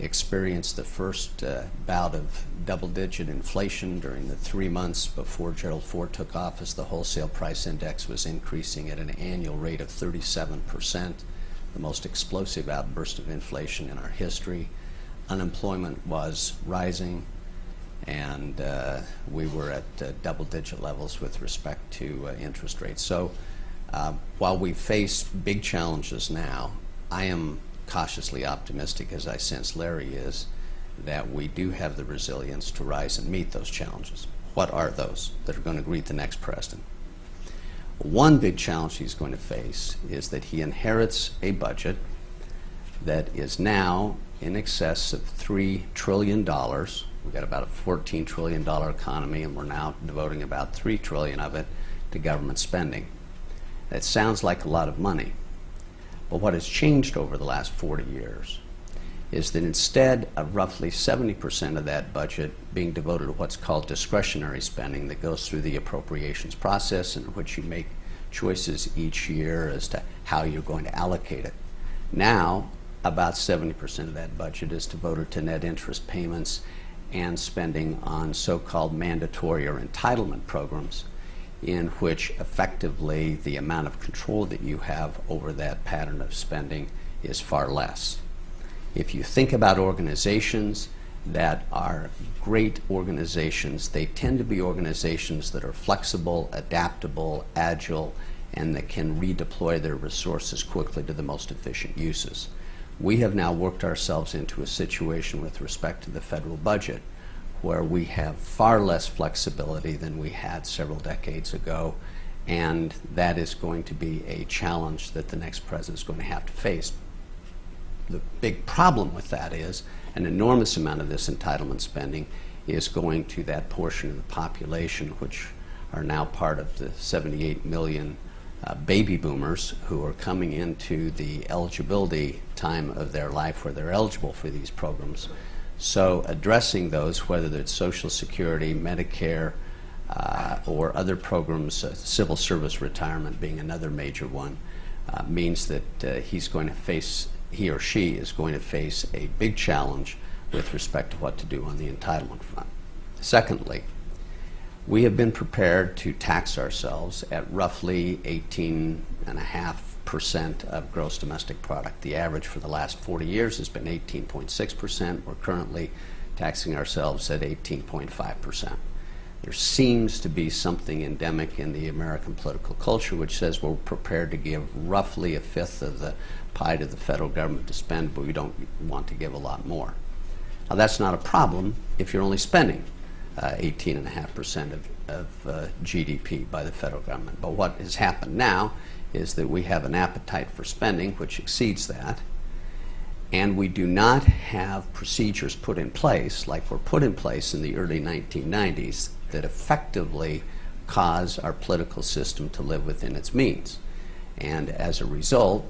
experienced the first bout of double-digit inflation during the 3 months before Gerald Ford took office. The wholesale price index was increasing at an annual rate of 37%, the most explosive outburst of inflation in our history. Unemployment was rising, and we were at double-digit levels with respect to interest rates. So while we face big challenges now, I am cautiously optimistic, as I sense Larry is, that we do have the resilience to rise and meet those challenges. What are those that are going to greet the next president? One big challenge he's going to face is that he inherits a budget that is now in excess of $3 trillion. We've got about a $14 trillion economy, and we're now devoting about $3 trillion of it to government spending. That sounds like a lot of money, but what has changed over the last 40 years is that instead of roughly 70% of that budget being devoted to what's called discretionary spending that goes through the appropriations process, in which you make choices each year as to how you're going to allocate it, now about 70% of that budget is devoted to net interest payments and spending on so-called mandatory or entitlement programs, in which effectively the amount of control that you have over that pattern of spending is far less. If you think about organizations that are great organizations, they tend to be organizations that are flexible, adaptable, agile, and that can redeploy their resources quickly to the most efficient uses. We have now worked ourselves into a situation with respect to the federal budget where we have far less flexibility than we had several decades ago, and that is going to be a challenge that the next president is going to have to face. The big problem with that is an enormous amount of this entitlement spending is going to that portion of the population which are now part of the 78 million baby boomers who are coming into the eligibility time of their life where they're eligible for these programs. So addressing those, whether it's Social Security, Medicare, or other programs, civil service retirement being another major one, means that he or she is going to face a big challenge with respect to what to do on the entitlement front. Secondly, we have been prepared to tax ourselves at roughly 18.5% of gross domestic product. The average for the last 40 years has been 18.6%. We're currently taxing ourselves at 18.5%. There seems to be something endemic in the American political culture which says we're prepared to give roughly a fifth of the pie to the federal government to spend, but we don't want to give a lot more. Now, that's not a problem if you're only spending 18.5% of GDP by the federal government. But what has happened now is that we have an appetite for spending which exceeds that, and we do not have procedures put in place like were put in place in the early 1990s that effectively cause our political system to live within its means. And as a result,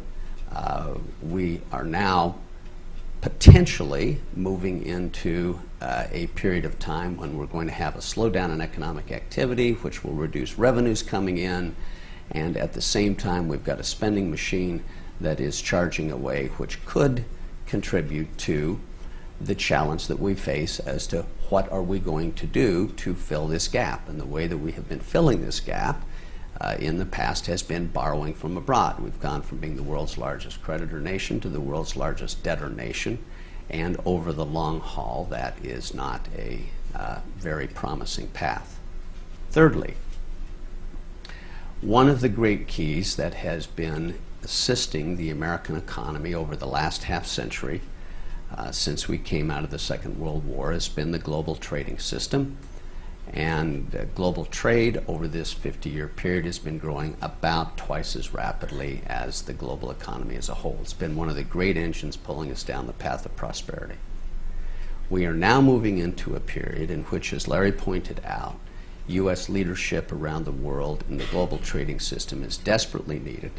we are now potentially moving into a period of time when we're going to have a slowdown in economic activity, which will reduce revenues coming in, and at the same time we've got a spending machine that is charging away, which could contribute to the challenge that we face as to what are we going to do to fill this gap. And the way that we have been filling this gap in the past has been borrowing from abroad. We've gone from being the world's largest creditor nation to the world's largest debtor nation, and over the long haul that is not a very promising path. Thirdly, one of the great keys that has been assisting the American economy over the last half century since we came out of the Second World War has been the global trading system. And global trade over this 50-year period has been growing about twice as rapidly as the global economy as a whole. It's been one of the great engines pulling us down the path of prosperity. We are now moving into a period in which, as Larry pointed out, U.S. leadership around the world in the global trading system is desperately needed.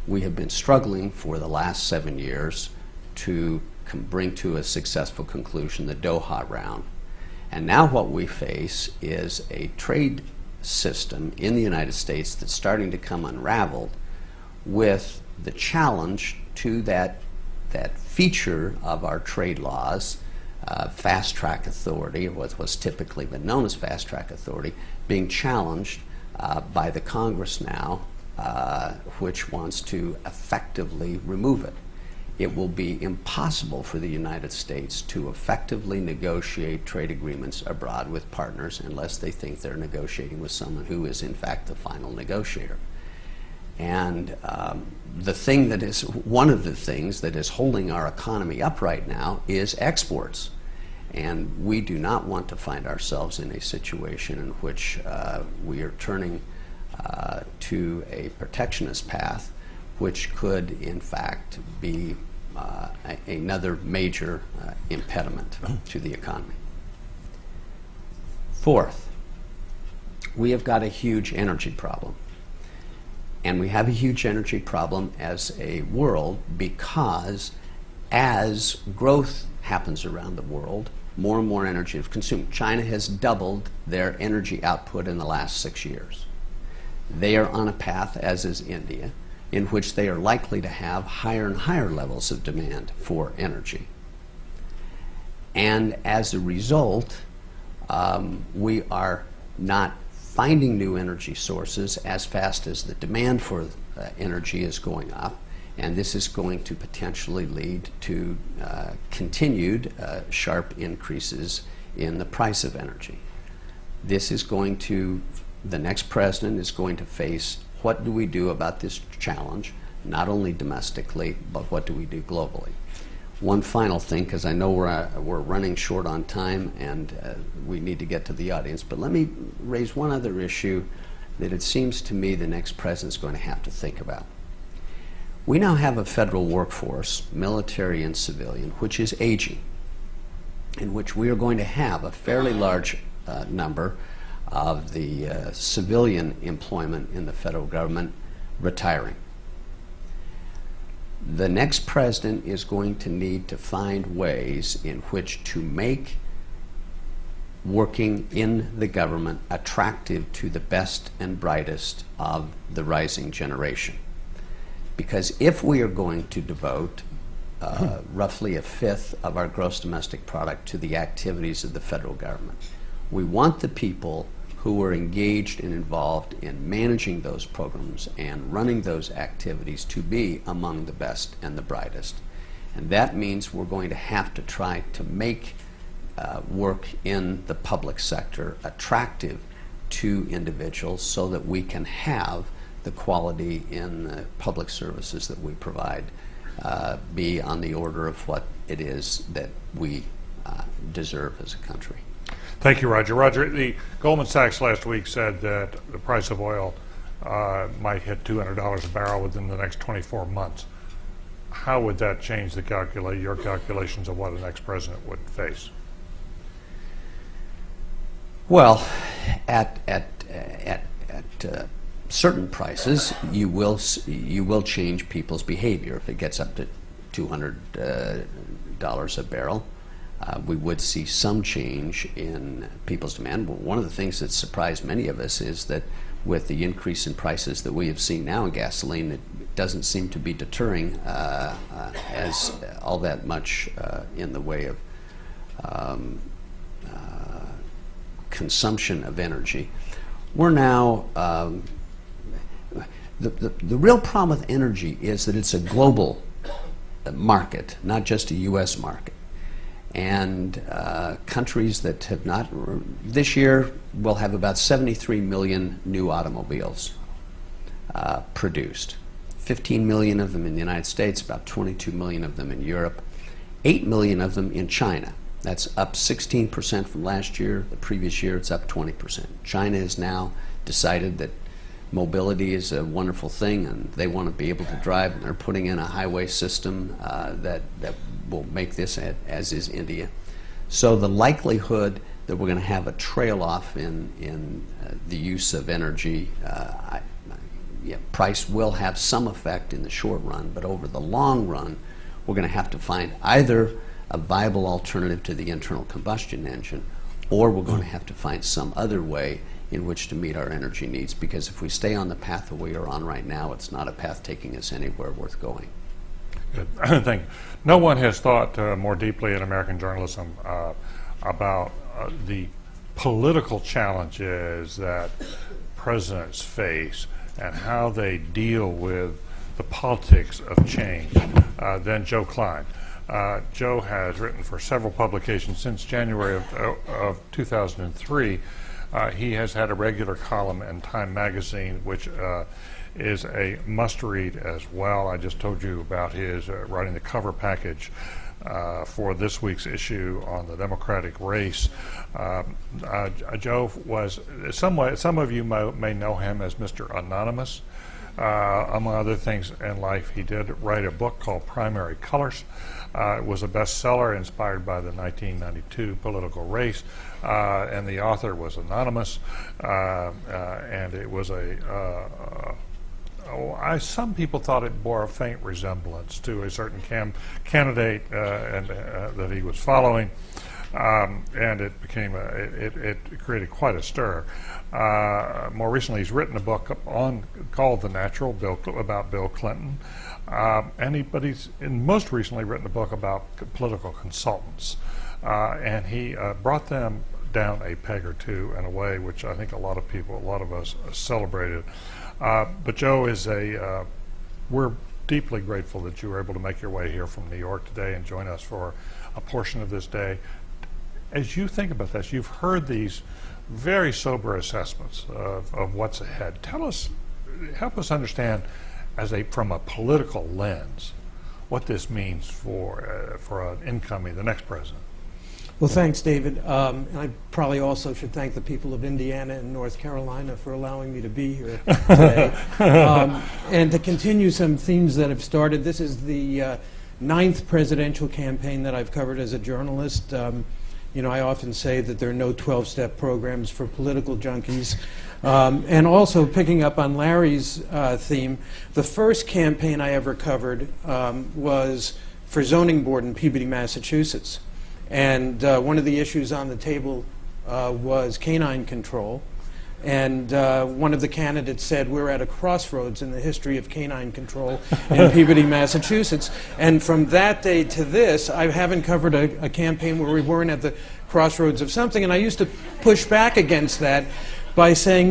We have been struggling for the last 7 years to bring to a successful conclusion the Doha round. And now what we face is a trade system in the United States that's starting to come unraveled with the challenge to that feature of our trade laws, fast-track authority, what was typically been known as fast-track authority, being challenged by the Congress now, which wants to effectively remove it. It will be impossible for the United States to effectively negotiate trade agreements abroad with partners unless they think they're negotiating with someone who is in fact the final negotiator. And one of the things that is holding our economy up right now is exports. And we do not want to find ourselves in a situation in which we are turning to a protectionist path, which could in fact be another major impediment to the economy. Fourth, we have got a huge energy problem. And we have a huge energy problem as a world because as growth happens around the world, more and more energy is consumed. China has doubled their energy output in the last 6 years. They are on a path, as is India, in which they are likely to have higher and higher levels of demand for energy. And as a result, we are not finding new energy sources as fast as the demand for energy is going up, and this is going to potentially lead to continued sharp increases in the price of energy. The next president is going to face what do we do about this challenge, not only domestically, but what do we do globally? One final thing, because I know we're running short on time and we need to get to the audience, but let me raise one other issue that it seems to me the next president's going to have to think about. We now have a federal workforce, military and civilian, which is aging, in which we are going to have a fairly large number of the civilian employment in the federal government retiring. The next president is going to need to find ways in which to make working in the government attractive to the best and brightest of the rising generation. Because if we are going to devote roughly a fifth of our gross domestic product to the activities of the federal government, we want the people who are engaged and involved in managing those programs and running those activities to be among the best and the brightest. And that means we're going to have to try to make work in the public sector attractive to individuals so that we can have the quality in the public services that we provide be on the order of what it is that we deserve as a country. Thank you, Roger. Roger, the Goldman Sachs last week said that the price of oil might hit $200 a barrel within the next 24 months. How would that change your calculations of what the next president would face? Well, at certain prices, you will change people's behavior. If it gets up to $200 a barrel, we would see some change in people's demand. But one of the things that surprised many of us is that with the increase in prices that we have seen now in gasoline, it doesn't seem to be deterring as all that much in the way of consumption of energy. We're now, the real problem with energy is that it's a global market, not just a U.S. market. And countries that have not, this year we'll have about 73 million new automobiles produced. 15 million of them in the United States, about 22 million of them in Europe, 8 million of them in China. That's up 16% from last year. The previous year it's up 20%. China has now decided that mobility is a wonderful thing and they want to be able to drive, and they're putting in a highway system that will make this, as is India. So the likelihood that we're going to have a trail off in the use of energy, price will have some effect in the short run, but over the long run we're going to have to find either a viable alternative to the internal combustion engine, or we're going to have to find some other way in which to meet our energy needs, because if we stay on the path that we are on right now, it's not a path taking us anywhere worth going. Good. Thank you. No one has thought more deeply in American journalism about the political challenges that presidents face and how they deal with the politics of change than Joe Klein. Joe has written for several publications since January of 2003. He has had a regular column in Time magazine, which is a must-read as well. I just told you about his writing the cover package for this week's issue on the Democratic race. Joe was, some of you may know him as Mr. Anonymous. Among other things in life, he did write a book called Primary Colors. It was a bestseller inspired by the 1992 political race, and the author was anonymous, and it was some people thought it bore a faint resemblance to a certain candidate that he was following, and it became it created quite a stir. More recently, he's written a book called The Natural, about Bill Clinton, but he's most recently written a book about political consultants, and he brought them down a peg or two in a way which I think a lot of us celebrated. But Joe is we're deeply grateful that you were able to make your way here from New York today and join us for a portion of this day. As you think about this, you've heard these very sober assessments of what's ahead. Help us understand, from a political lens, what this means for the next president. Well, thanks, David. I probably also should thank the people of Indiana and North Carolina for allowing me to be here today. And to continue some themes that have started, this is the 9th presidential campaign that I've covered as a journalist. I often say that there are no 12-step programs for political junkies. And also, picking up on Larry's theme, the first campaign I ever covered was for zoning board in Peabody, Massachusetts. And one of the issues on the table was canine control. And one of the candidates said, we're at a crossroads in the history of canine control in Peabody, Massachusetts. And from that day to this, I haven't covered a campaign where we weren't at the crossroads of something. And I used to push back against that by saying,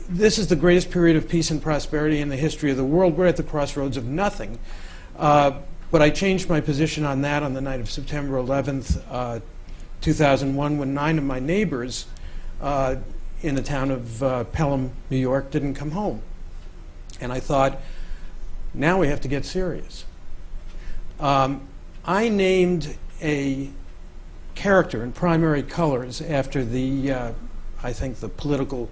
this is the greatest period of peace and prosperity in the history of the world. We're at the crossroads of nothing. But I changed my position on that on the night of September 11th, 2001, when 9 of my neighbors in the town of Pelham, New York, didn't come home. And I thought, now we have to get serious. I named a character in Primary Colors after I think the political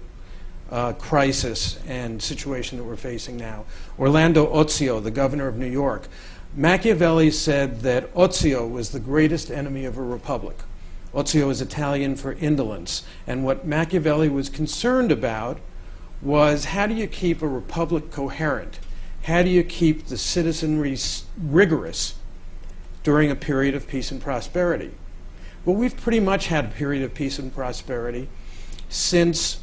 crisis and situation that we're facing now. Orlando Ozio, the governor of New York. Machiavelli said that Ozio was the greatest enemy of a republic. Ozio is Italian for indolence. And what Machiavelli was concerned about was, how do you keep a republic coherent? How do you keep the citizenry rigorous during a period of peace and prosperity? Well, we've pretty much had a period of peace and prosperity since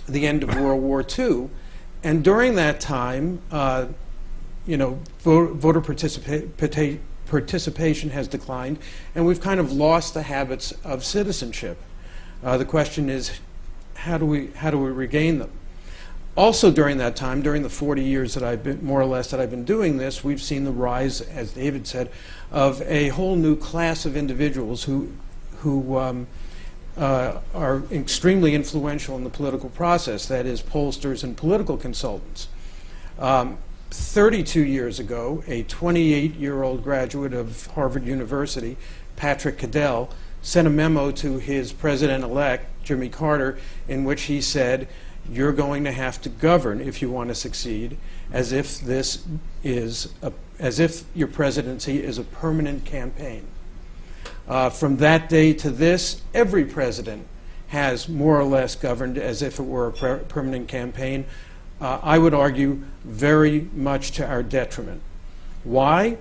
the end of World War II. And during that time, voter participation has declined, and we've kind of lost the habits of citizenship. The question is, how do we regain them? Also during that time, during the 40 years that I've been, more or less, that I've been doing this, we've seen the rise, as David said, of a whole new class of individuals who are extremely influential in the political process, that is, pollsters and political consultants. 32 years ago, a 28-year-old graduate of Harvard University, Patrick Cadell, sent a memo to his president-elect, Jimmy Carter, in which he said, "You're going to have to govern if you want to succeed, as if your presidency is a permanent campaign." From that day to this, every president has more or less governed as if it were a permanent campaign. I would argue very much to our detriment. Why?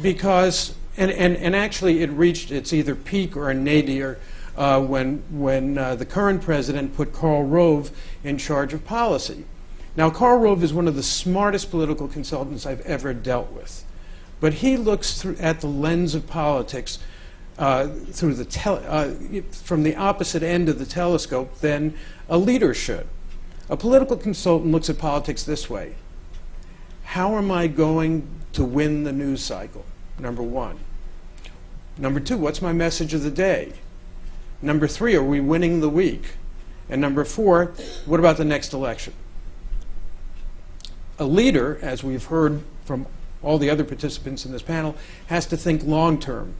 Because, and actually it reached its either peak or a nadir when the current president put Karl Rove in charge of policy. Now, Karl Rove is one of the smartest political consultants I've ever dealt with. But he looks at the lens of politics from the opposite end of the telescope than a leader should. A political consultant looks at politics this way: how am I going to win the news cycle? Number one. Number two, what's my message of the day? Number three, are we winning the week? And number four, what about the next election? A leader, as we've heard from all the other participants in this panel, has to think long-term,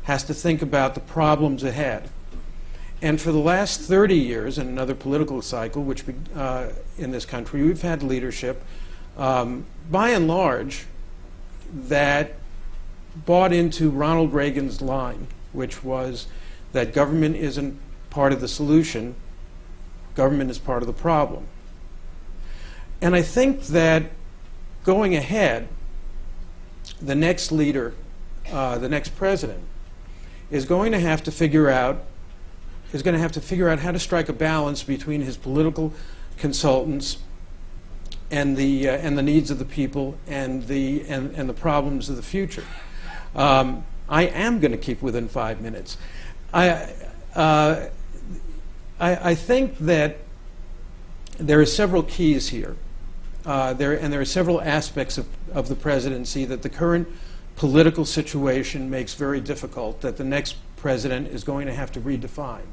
has to think about the problems ahead. And for the last 30 years, in another political cycle, which in this country, we've had leadership, by and large, that bought into Ronald Reagan's line, which was that government isn't part of the solution, government is part of the problem. And I think that going ahead, the next leader, the next president, is going to have to figure out how to strike a balance between his political consultants and the needs of the people and the problems of the future. I am going to keep within 5 minutes. I think that there are several keys here, there are several aspects of the presidency that the current political situation makes very difficult, that the next president is going to have to redefine.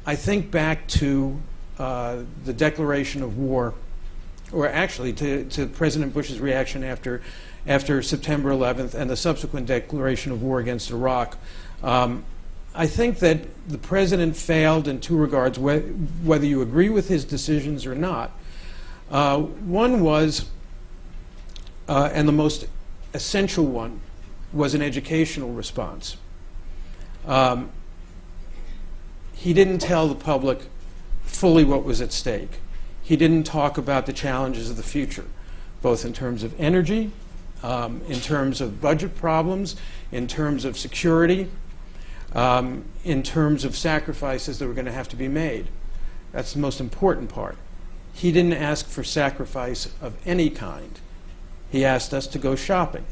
I think back to the declaration of war, or actually to President Bush's reaction after September 11th and the subsequent declaration of war against Iraq. I think that the president failed in two regards, whether you agree with his decisions or not. One was, and the most essential one, was an educational response. He didn't tell the public fully what was at stake. He didn't talk about the challenges of the future, both in terms of energy, in terms of budget problems, in terms of security, in terms of sacrifices that were going to have to be made. That's the most important part. He didn't ask for sacrifice of any kind. He asked us to go shopping.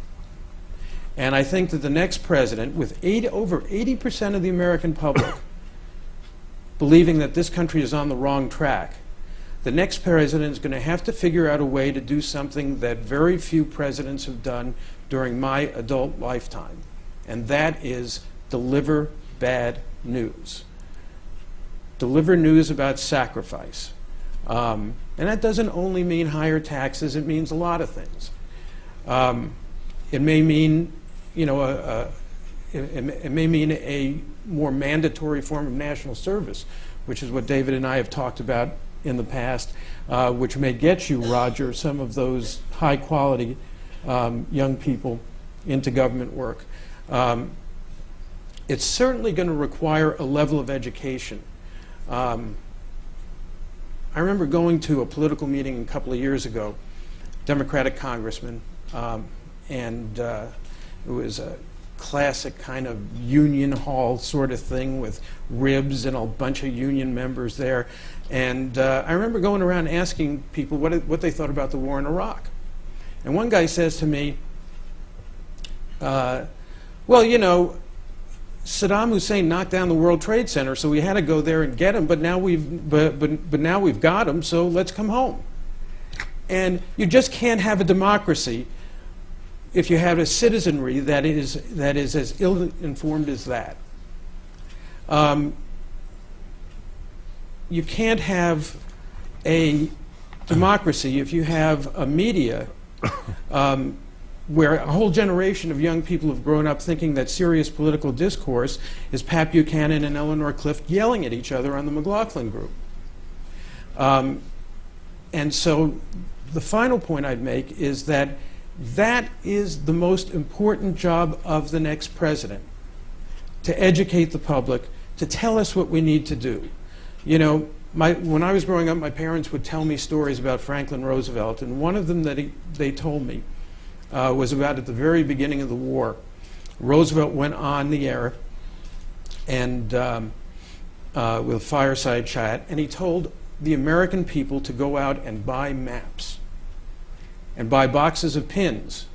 And I think that the next president, with over 80% of the American public believing that this country is on the wrong track, the next president is going to have to figure out a way to do something that very few presidents have done during my adult lifetime, and that is deliver bad news. Deliver news about sacrifice. And that doesn't only mean higher taxes, it means a lot of things. It may mean, it may mean a more mandatory form of national service, which is what David and I have talked about in the past, which may get you, Roger, some of those high-quality young people into government work. It's certainly going to require a level of education. I remember going to a political meeting a couple of years ago, Democratic congressman, and It was a classic kind of union hall sort of thing with ribs and a bunch of union members there. And I remember going around asking people what they thought about the war in Iraq. And one guy says to me, well, you know, Saddam Hussein knocked down the World Trade Center, so we had to go there and get him, but now we've got him, so let's come home. And you just can't have a democracy if you have a citizenry that is as ill-informed as that. You can't have a democracy if you have a media where a whole generation of young people have grown up thinking that serious political discourse is Pat Buchanan and Eleanor Clift yelling at each other on the McLaughlin Group. And so the final point I'd make is that that is the most important job of the next president, to educate the public, to tell us what we need to do. You know, when I was growing up, my parents would tell me stories about Franklin Roosevelt, and one of them that they told me was about at the very beginning of the war. Roosevelt went on the air and with a fireside chat, and he told the American people to go out and buy maps and buy boxes of pins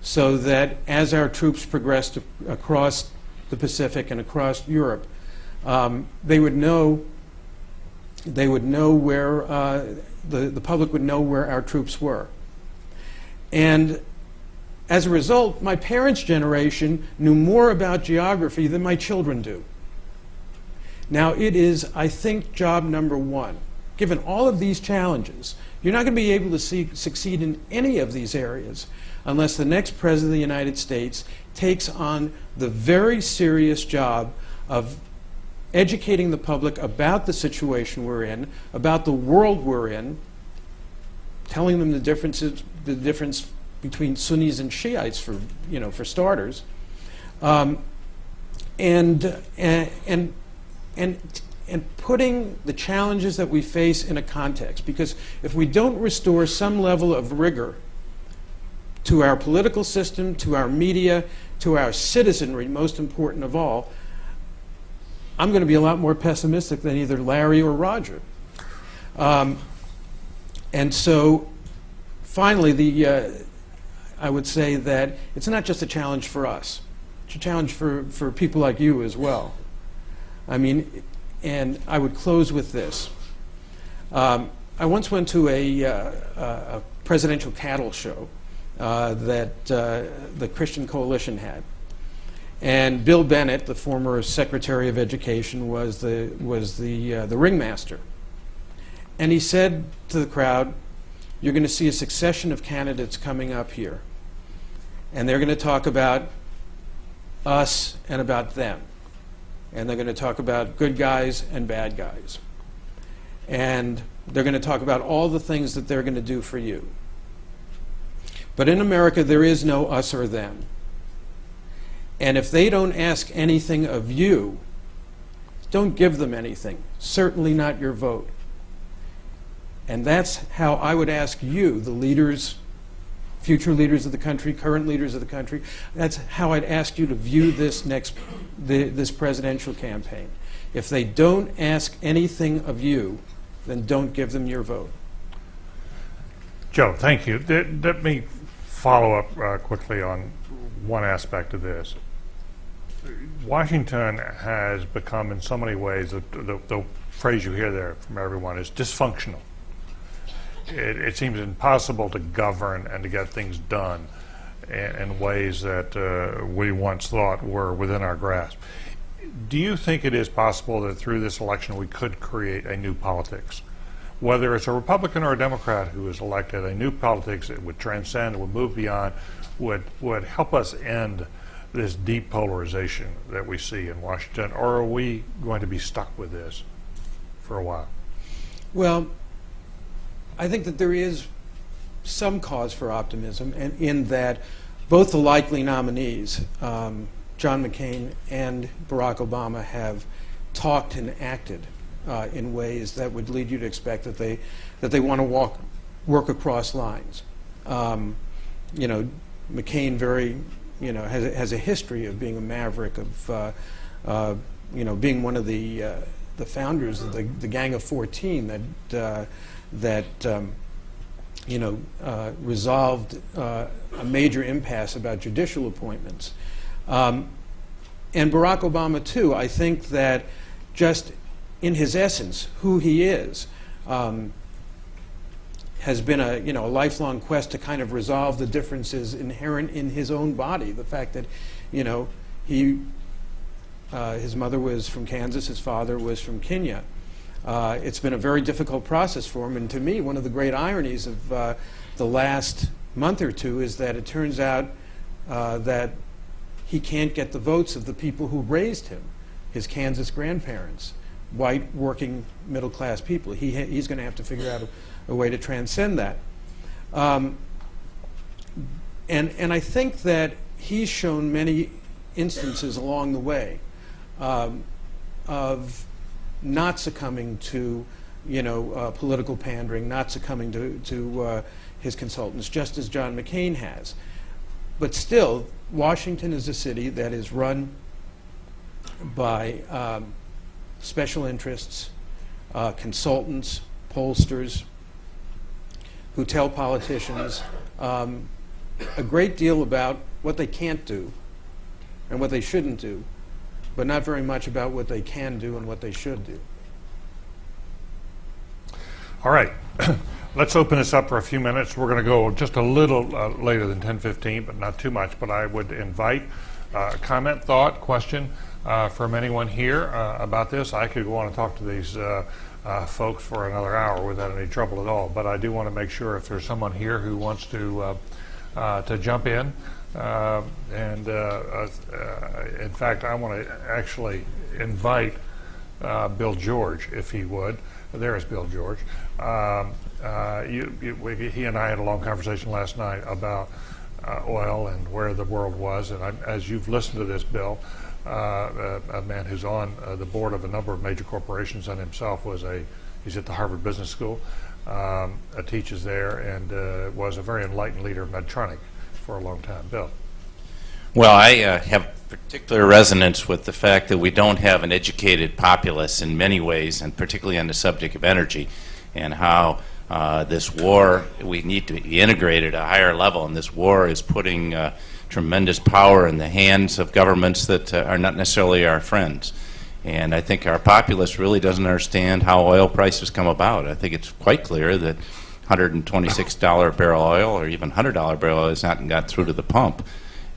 so that as our troops progressed across the Pacific and across Europe, they would know where the public would know where our troops were. And as a result, my parents' generation knew more about geography than my children do. Now, it is, I think, job number one. Given all of these challenges, you're not going to be able to succeed in any of these areas unless the next President of the United States takes on the very serious job of educating the public about the situation we're in, about the world we're in, telling them the difference between Sunnis and Shiites, for starters, and putting the challenges that we face in a context. Because if we don't restore some level of rigor to our political system, to our media, to our citizenry, most important of all, I'm going to be a lot more pessimistic than either Larry or Roger. And so, finally, I would say that it's not just a challenge for us. It's a challenge for people like you as well. I mean, and I would close with this. I once went to a presidential cattle show that the Christian Coalition had. And Bill Bennett, the former Secretary of Education, was the ringmaster. And he said to the crowd, "You're going to see a succession of candidates coming up here. And they're going to talk about us and about them. And they're going to talk about good guys and bad guys. And they're going to talk about all the things that they're going to do for you. But in America, there is no us or them. And if they don't ask anything of you, don't give them anything, certainly not your vote." And that's how I would ask you, the leaders, future leaders of the country, current leaders of the country, that's how I'd ask you to view this this presidential campaign. If they don't ask anything of you, then don't give them your vote. Joe, thank you. Let me follow up quickly on one aspect of this. Washington has become, in so many ways, the phrase you hear there from everyone is dysfunctional. It seems impossible to govern and to get things done in ways that we once thought were within our grasp. Do you think it is possible that through this election we could create a new politics? Whether it's a Republican or a Democrat who is elected, a new politics that would transcend, would move beyond, would help us end this deep polarization that we see in Washington, or are we going to be stuck with this for a while? Well, I think that there is some cause for optimism, and in that both the likely nominees, John McCain and Barack Obama, have talked and acted in ways that would lead you to expect that they want to work across lines. McCain very has a history of being a maverick, of being one of the founders of the Gang of 14 that resolved a major impasse about judicial appointments. And Barack Obama, too, I think that just in his essence, who he is, has been a lifelong quest to kind of resolve the differences inherent in his own body. The fact that, his mother was from Kansas, his father was from Kenya. It's been a very difficult process for him, and to me, one of the great ironies of the last month or two is that it turns out that he can't get the votes of the people who raised him, his Kansas grandparents, white, working, middle-class people. He's going to have to figure out a way to transcend that. And I think that he's shown many instances along the way of not succumbing to political pandering, not succumbing to his consultants, just as John McCain has. But still, Washington is a city that is run by special interests, consultants, pollsters, who tell politicians a great deal about what they can't do and what they shouldn't do, but not very much about what they can do and what they should do. All right. Let's open this up for a few minutes. We're going to go just a little later than 10:15, but not too much. But I would invite comment, thought, question from anyone here about this. I could go on and talk to these folks for another hour without any trouble at all. But I do want to make sure if there's someone here who wants to jump in. In fact, I want to actually invite Bill George, if he would. There is Bill George. He and I had a long conversation last night about oil and where the world was. And as you've listened to this, Bill, a man who's on the board of a number of major corporations and himself he's at the Harvard Business School, teaches there, and was a very enlightened leader of Medtronic for a long time. Bill. Well, I have particular resonance with the fact that we don't have an educated populace in many ways, and particularly on the subject of energy, and how this war, we need to be integrated at a higher level, and this war is putting tremendous power in the hands of governments that are not necessarily our friends. And I think our populace really doesn't understand how oil prices come about. I think it's quite clear that $126 a barrel oil or even $100 a barrel oil has not got through to the pump.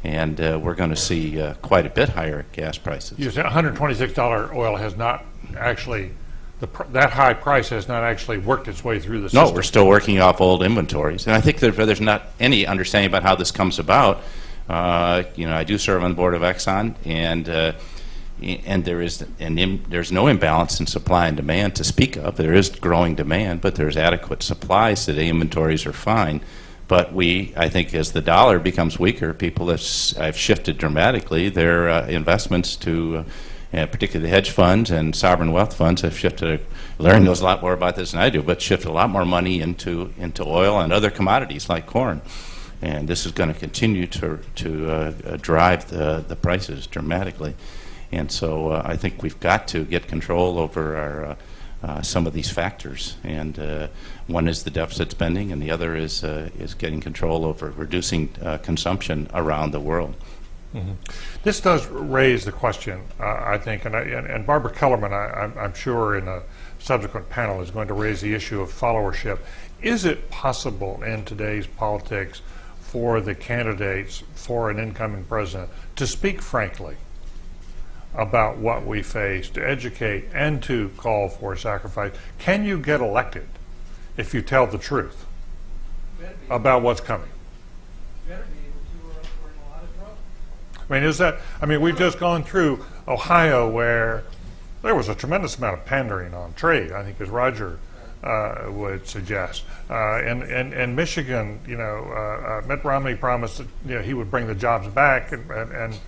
And we're going to see quite a bit higher gas prices. You said $126 oil has not actually, that high price has not actually worked its way through the system. No, we're still working off old inventories. And I think that there's not any understanding about how this comes about. I do serve on the board of Exxon, and there's no imbalance in supply and demand to speak of. There is growing demand, but there's adequate supply, so the inventories are fine. But I think as the dollar becomes weaker, people have shifted dramatically their investments to, particularly the hedge funds and sovereign wealth funds have shifted. Larry knows a lot more about this than I do, but shifted a lot more money into oil and other commodities like corn. And this is going to continue to drive the prices dramatically. And so I think we've got to get control over our some of these factors, and one is the deficit spending, and the other is getting control over reducing consumption around the world. Mm-hmm. This does raise the question, I think, and Barbara Kellerman, I'm sure in a subsequent panel is going to raise the issue of followership. Is it possible in today's politics for the candidates for an incoming president to speak frankly about what we face, to educate and to call for sacrifice? Can you get elected if you tell the truth about what's coming? Better be able to, or we're in a lot of trouble. We've just gone through Ohio where there was a tremendous amount of pandering on trade, I think, as Roger would suggest. In Michigan, Mitt Romney promised that he would bring the jobs back, and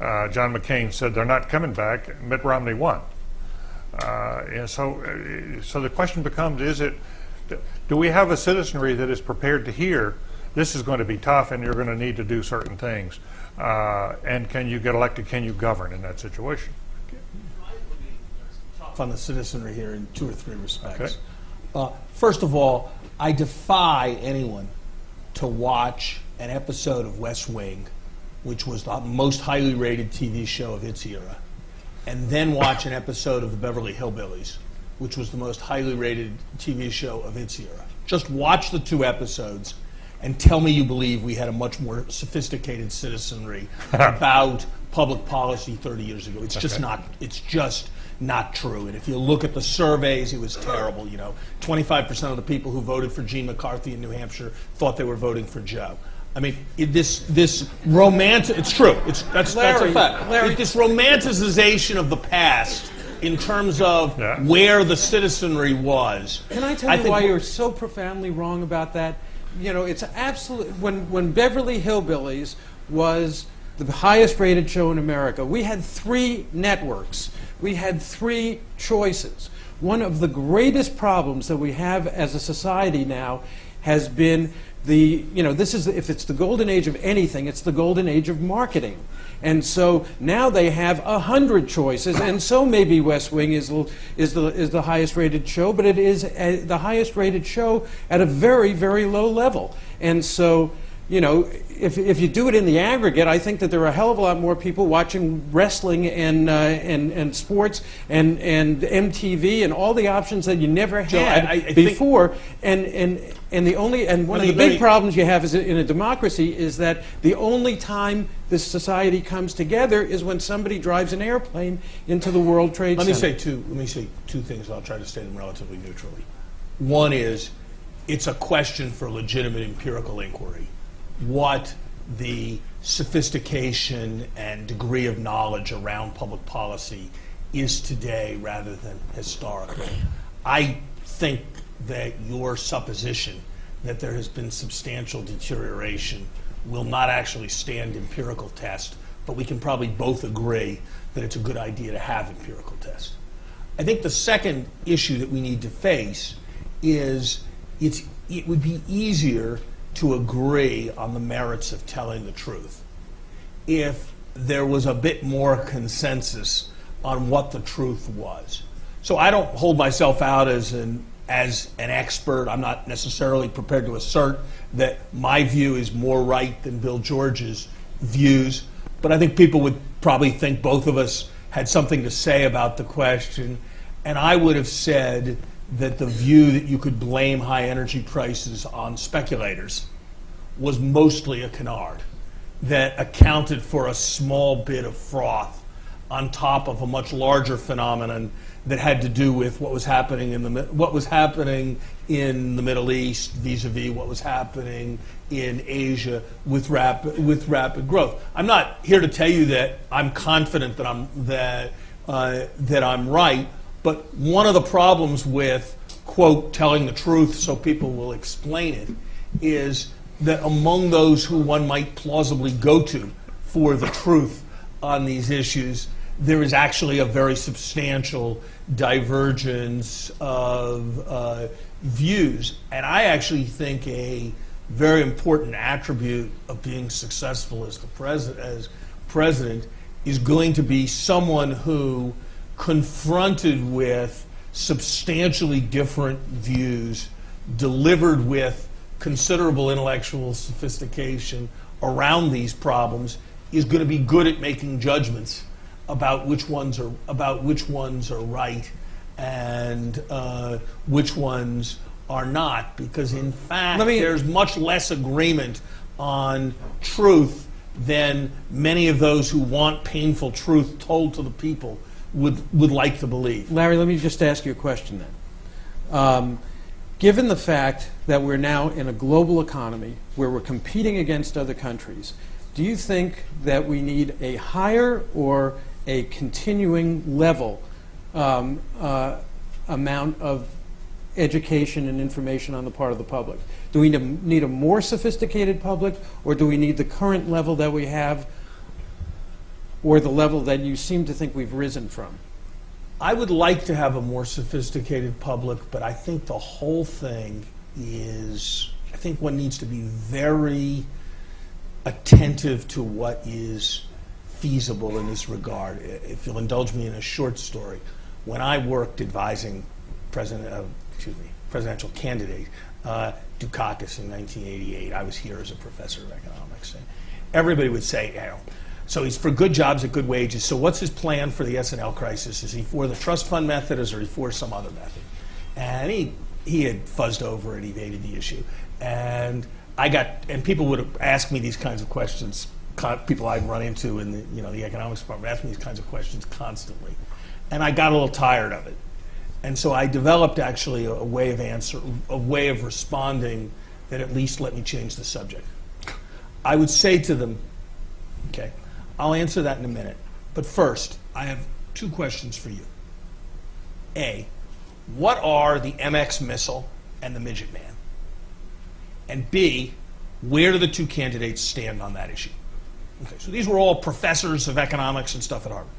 John McCain said they're not coming back. Mitt Romney won. So the question becomes: do we have a citizenry that is prepared to hear this is going to be tough and you're going to need to do certain things. And can you get elected? Can you govern in that situation? On the citizenry here in 2 or 3 respects. First of all, I defy anyone to watch an episode of West Wing, which was the most highly rated TV show of its era, and then watch an episode of the Beverly Hillbillies, which was the most highly rated TV show of its era. Just watch the 2 episodes and tell me you believe we had a much more sophisticated citizenry about public policy 30 years ago. It's just not. It's just not true. And if you look at the surveys, it was terrible. 25% of the people who voted for Gene McCarthy in New Hampshire thought they were voting for Joe. I mean, this romantic. It's true. That's a fact. Larry. This romanticization of the past in terms of where the citizenry was. Can I tell you why you're so profoundly wrong about that? It's absolute. When Beverly Hillbillies was the highest rated show in America, we had 3 networks. We had 3 choices. One of the greatest problems that we have as a society now has been this is, if it's the golden age of anything, it's the golden age of marketing. And so now they have 100 choices, and so maybe West Wing is the highest rated show, but it is the highest rated show at a very, very low level. And so, if you do it in the aggregate, I think that there are a hell of a lot more people watching wrestling and sports and MTV and all the options that you never had I before. One of the big problems you have in a democracy is that the only time this society comes together is when somebody drives an airplane into the World Trade Center. Let me say two things. I'll try to state them relatively neutrally. One is, it's a question for legitimate empirical inquiry. What the sophistication and degree of knowledge around public policy is today rather than historically. I think that your supposition that there has been substantial deterioration will not actually stand empirical test, but we can probably both agree that it's a good idea to have empirical tests. I think the second issue that we need to face is it would be easier to agree on the merits of telling the truth if there was a bit more consensus on what the truth was. So I don't hold myself out as an expert. I'm not necessarily prepared to assert that my view is more right than Bill George's views, but I think people would probably think both of us had something to say about the question, and I would have said that the view that you could blame high energy prices on speculators was mostly a canard that accounted for a small bit of froth on top of a much larger phenomenon that had to do with what was happening in the Middle East vis-a-vis what was happening in Asia with rapid growth. I'm not here to tell you that I'm confident that I'm right, but one of the problems with, quote, telling the truth so people will explain it is that among those who one might plausibly go to for the truth on these issues, there is actually a very substantial divergence of views. And I actually think a very important attribute of being successful as president is going to be someone who, confronted with substantially different views, delivered with considerable intellectual sophistication around these problems, is going to be good at making judgments about which ones are right and which ones are not, because in fact there's much less agreement on truth than many of those who want painful truth told to the people would like to believe. Larry, let me just ask you a question then. Given the fact that we're now in a global economy where we're competing against other countries, do you think that we need a higher or a continuing level amount of education and information on the part of the public? Do we need a more sophisticated public, or do we need the current level that we have, or the level that you seem to think we've risen from? I would like to have a more sophisticated public, but I think the whole thing is I think one needs to be very attentive to what is feasible in this regard. If you'll indulge me in a short story, when I worked advising presidential candidate Dukakis in 1988, I was here as a professor of economics, and everybody would say, so he's for good jobs at good wages, so what's his plan for the S&L crisis? Is he for the trust fund method, or is he for some other method? And he had fuzzed over it, evaded the issue. And people would ask me these kinds of questions, people I'd run into in the economics department asked me these kinds of questions constantly. And I got a little tired of it. And so I developed actually a way of responding that at least let me change the subject. I would say to them, okay, I'll answer that in a minute. But first, I have two questions for you. A, what are the MX missile and the midget man? And B, where do the two candidates stand on that issue? Okay, so these were all professors of economics and stuff at Harvard.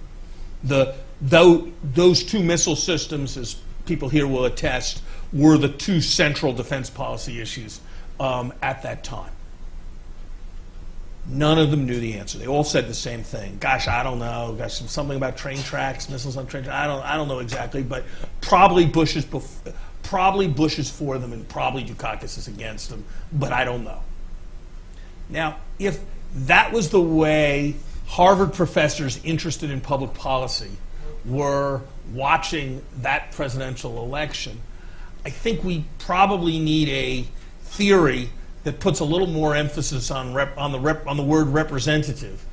Those two missile systems, as people here will attest, were the two central defense policy issues at that time. None of them knew the answer. They all said the same thing. Gosh, I don't know. Gosh, something about train tracks, missiles on train tracks. I don't know exactly, but probably Bush is for them, and probably Dukakis is against them, but I don't know. Now, if that was the way Harvard professors interested in public policy were watching that presidential election, I think we probably need a theory that puts a little more emphasis on the word representative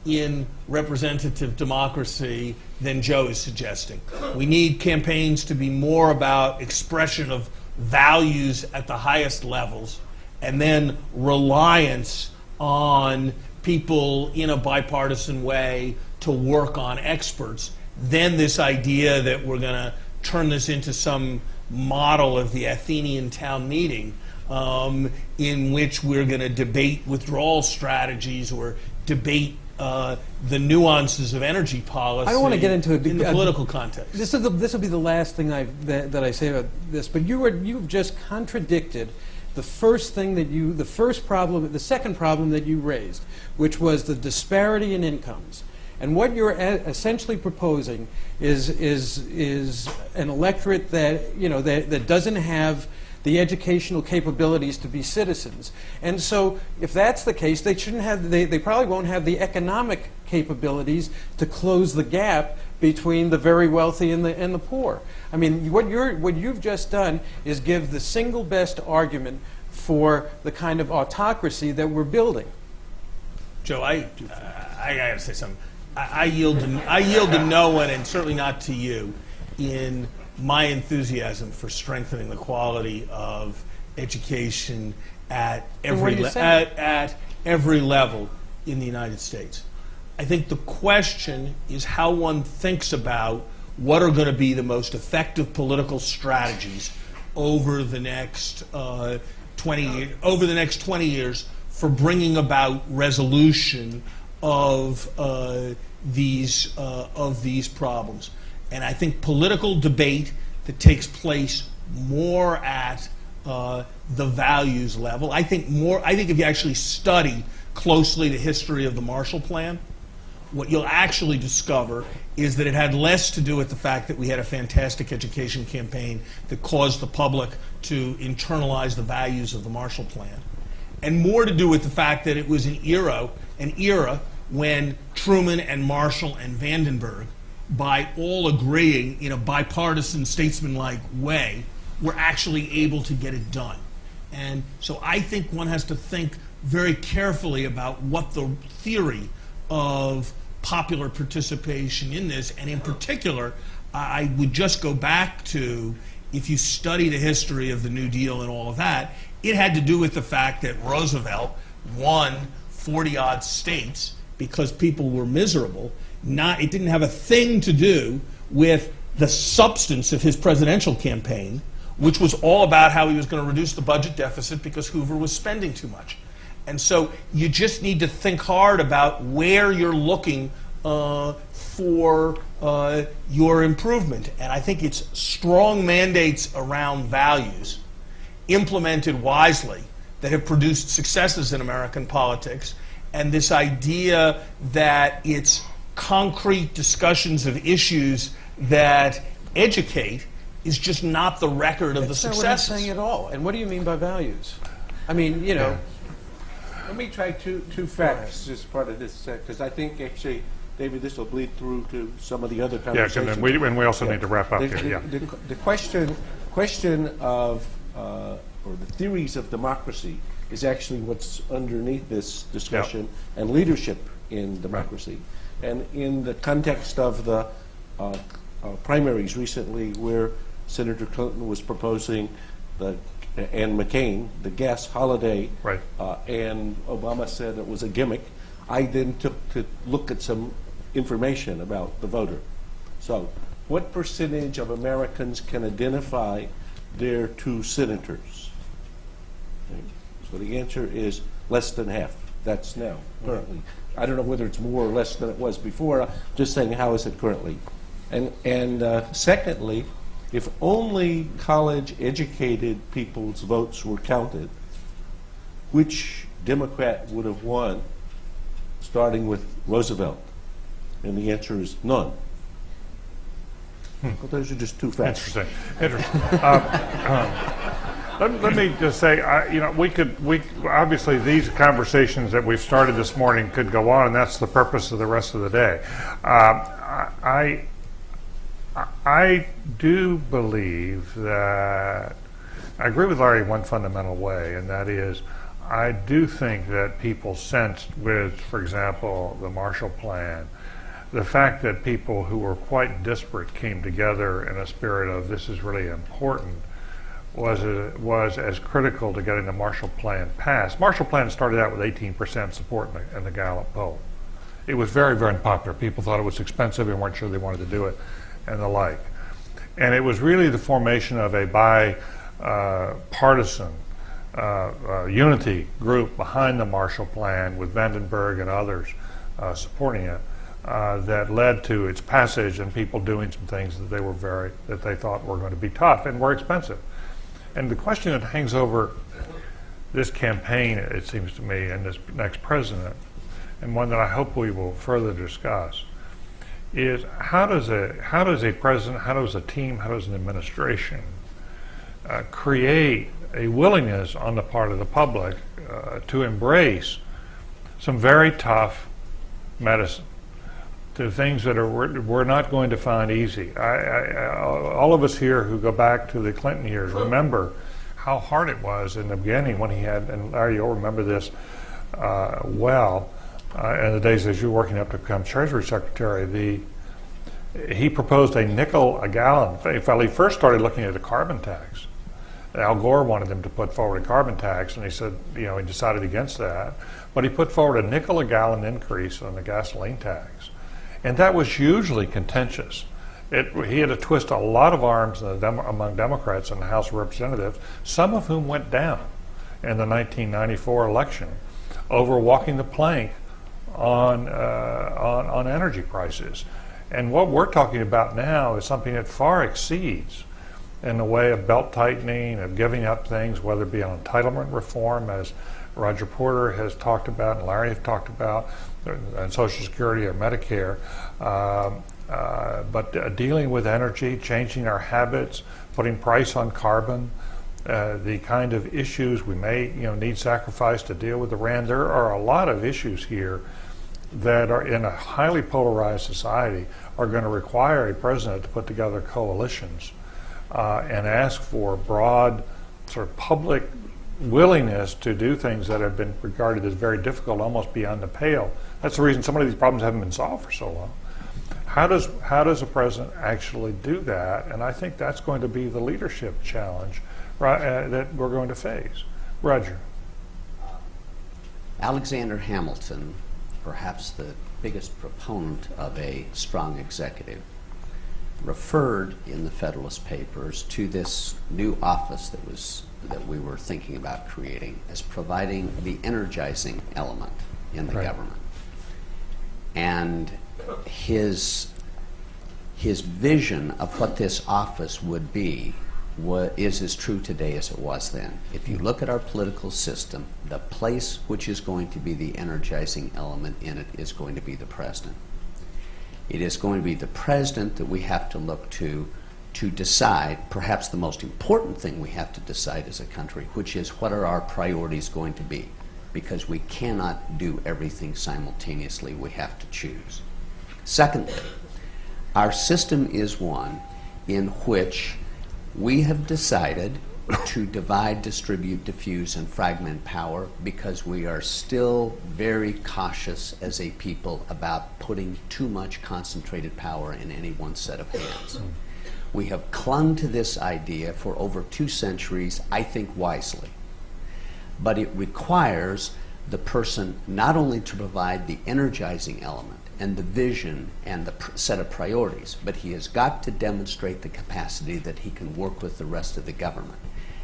in representative democracy than Joe is suggesting. We need campaigns to be more about expression of values at the highest levels, and then reliance on people in a bipartisan way to work on experts, then this idea that we're going to turn this into some model of the Athenian town meeting in which we're going to debate withdrawal strategies or debate the nuances of energy policy. I don't want to get into in the political context. This will be the last thing that I say about this, but you've just contradicted the second problem that you raised, which was the disparity in incomes. And what you're essentially proposing is an electorate that doesn't have the educational capabilities to be citizens. And so if that's the case, they probably won't have the economic capabilities to close the gap between the very wealthy and the poor. I mean, what you've just done is give the single best argument for the kind of autocracy that we're building. Joe, I got to say something. I yield to no one, and certainly not to you, in my enthusiasm for strengthening the quality of education at every level in the United States. I think the question is how one thinks about what are going to be the most effective political strategies over the next 20 years for bringing about resolution of these problems. And I think political debate that takes place more at the values level. I think if you actually study closely the history of the Marshall Plan, what you'll actually discover is that it had less to do with the fact that we had a fantastic education campaign that caused the public to internalize the values of the Marshall Plan, and more to do with the fact that it was an era when Truman and Marshall and Vandenberg, by all agreeing in a bipartisan, statesman-like way, were actually able to get it done. And so I think one has to think very carefully about what the theory of popular participation in this, and in particular, I would just go back to, if you study the history of the New Deal and all of that, it had to do with the fact that Roosevelt won 40-odd states because people were miserable. It didn't have a thing to do with the substance of his presidential campaign, which was all about how he was going to reduce the budget deficit because Hoover was spending too much. And so you just need to think hard about where you're looking for your improvement. And I think it's strong mandates around values, implemented wisely, that have produced successes in American politics, and this idea that it's concrete discussions of issues that educate is just not the record of the That's not successes. what I'm saying at all. And what do you mean by values? I mean, you know, Let me try two facts as part of this, because I think actually, David, this will bleed through to some of the other Yeah, conversations. and we also need to wrap up The, here, yeah. the question of, or the theories of democracy is actually what's underneath this discussion, and leadership in democracy. And in the context of the primaries recently, where Senator Clinton was proposing and McCain, the gas holiday, Right. and Obama said it was a gimmick, I then took to look at some information about the voter. So, what percentage of Americans can identify their two senators? Okay. So the answer is less than half. That's now, currently. I don't know whether it's more or less than it was before. I'm just saying, how is it currently? And secondly, if only college-educated people's votes were counted, which Democrat would have won, starting with Roosevelt? And the answer is none. Well, those are just two facts. Interesting. Let me just say, we obviously these conversations that we've started this morning could go on, and that's the purpose of the rest of the day. I do believe that I agree with Larry in one fundamental way, and that is, I do think that people sensed with, for example, the Marshall Plan, the fact that people who were quite disparate came together in a spirit of this is really important was as critical to getting the Marshall Plan passed. Marshall Plan started out with 18% support in the Gallup poll. It was very, very unpopular. People thought it was expensive and weren't sure they wanted to do it and the like. And it was really the formation of a bipartisan unity group behind the Marshall Plan with Vandenberg and others supporting it that led to its passage and people doing some things that they thought were going to be tough and were expensive. And the question that hangs over this campaign, it seems to me, and this next president, and one that I hope we will further discuss, is how does a president, how does a team, how does an administration create a willingness on the part of the public to embrace some very tough medicine, to things that we're not going to find easy. All of us here who go back to the Clinton years remember how hard it was in the beginning when he had, and Larry, you'll remember this well, in the days as you were working up to become Treasury Secretary, he proposed a nickel a gallon. In fact, he first started looking at a carbon tax. Al Gore wanted him to put forward a carbon tax, and he said, he decided against that. But he put forward a nickel a gallon increase on the gasoline tax. And that was hugely contentious. He had to twist a lot of arms among Democrats in the House of Representatives, some of whom went down in the 1994 election over walking the plank on energy prices. And what we're talking about now is something that far exceeds in the way of belt tightening, of giving up things, whether it be on entitlement reform, as Roger Porter has talked about and Larry have talked about, and Social Security or Medicare, but dealing with energy, changing our habits, putting price on carbon, the kind of issues we may need sacrifice to deal with Iran. There are a lot of issues here that are in a highly polarized society are going to require a president to put together coalitions and ask for broad sort of public willingness to do things that have been regarded as very difficult, almost beyond the pale. That's the reason some of these problems haven't been solved for so long. How does a president actually do that? And I think that's going to be the leadership challenge that we're going to face. Roger. Alexander Hamilton, perhaps the biggest proponent of a strong executive, referred in the Federalist Papers to this new office that we were thinking about creating as providing the energizing element in the government. And his vision of what this office would be is as true today as it was then. If you look at our political system, the place which is going to be the energizing element in it is going to be the president. It is going to be the president that we have to look to decide, perhaps the most important thing we have to decide as a country, which is what are our priorities going to be, because we cannot do everything simultaneously. We have to choose. Secondly, our system is one in which we have decided to divide, distribute, diffuse, and fragment power because we are still very cautious as a people about putting too much concentrated power in any one set of hands. We have clung to this idea for over 2 centuries, I think wisely. But it requires the person not only to provide the energizing element and the vision and the set of priorities, but he has got to demonstrate the capacity that he can work with the rest of the government.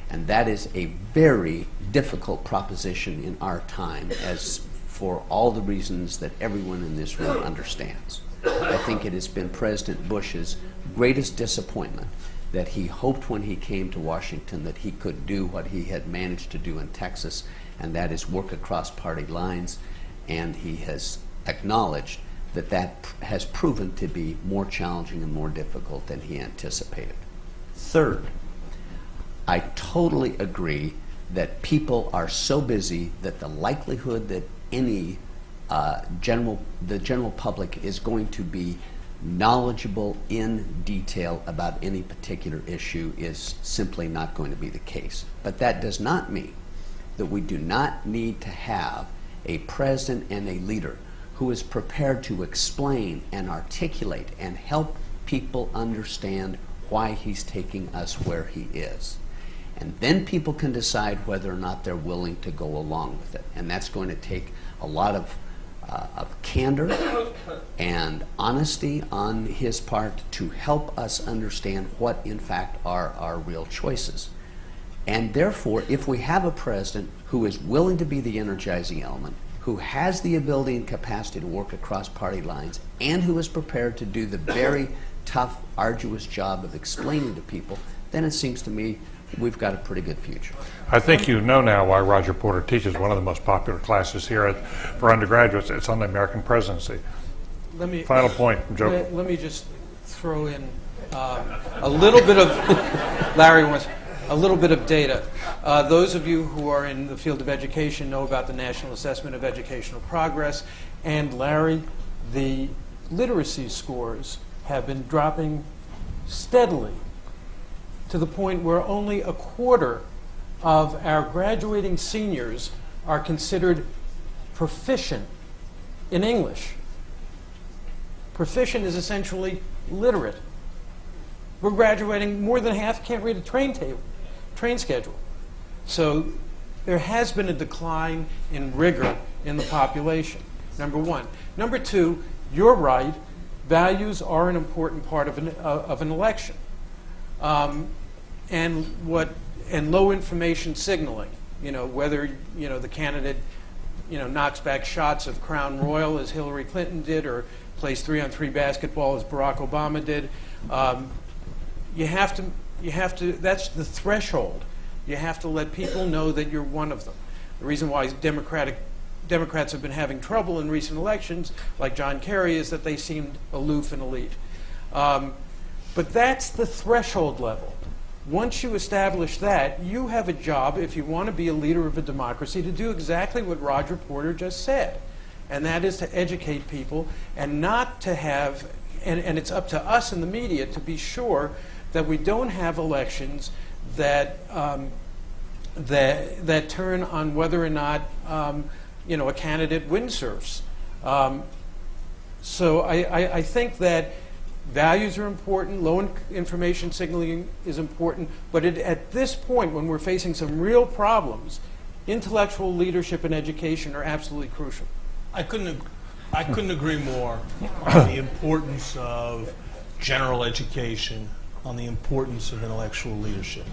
And that is a very difficult proposition in our time, as for all the reasons that everyone in this room understands. I think it has been President Bush's greatest disappointment that he hoped when he came to Washington that he could do what he had managed to do in Texas, and that is work across party lines, and he has acknowledged that that has proven to be more challenging and more difficult than he anticipated. Third, I totally agree that people are so busy that the likelihood that any the general public is going to be knowledgeable in detail about any particular issue is simply not going to be the case. But that does not mean that we do not need to have a president and a leader who is prepared to explain and articulate and help people understand why he's taking us where he is. And then people can decide whether or not they're willing to go along with it. And that's going to take a lot of candor and honesty on his part to help us understand what, in fact, are our real choices. And therefore, if we have a president who is willing to be the energizing element, who has the ability and capacity to work across party lines, and who is prepared to do the very tough, arduous job of explaining to people, then it seems to me we've got a pretty good future. I think you know now why Roger Porter teaches one of the most popular classes here for undergraduates. It's on the American presidency. Final point, Joe. Let me just throw in a little bit of Larry wants a little bit of data. Those of you who are in the field of education know about the National Assessment of Educational Progress, and Larry, the literacy scores have been dropping steadily to the point where only a quarter of our graduating seniors are considered proficient in English. Proficient is essentially literate. We're graduating, more than half can't read a train schedule. So there has been a decline in rigor in the population, number one. Number two, you're right, values are an important part of an election. And low information signaling, whether the candidate knocks back shots of Crown Royal as Hillary Clinton did, or plays 3-on-3 basketball as Barack Obama did. You have to. That's the threshold. You have to let people know that you're one of them. The reason why Democrats have been having trouble in recent elections, like John Kerry, is that they seemed aloof and elite. But that's the threshold level. Once you establish that, you have a job, if you want to be a leader of a democracy, to do exactly what Roger Porter just said. And that is to educate people and not to have, and it's up to us in the media to be sure that we don't have elections that that turn on whether or not a candidate windsurfs. So I think that values are important, low information signaling is important, but at this point, when we're facing some real problems, intellectual leadership and education are absolutely crucial. I couldn't agree more on the importance of general education, on the importance of intellectual leadership.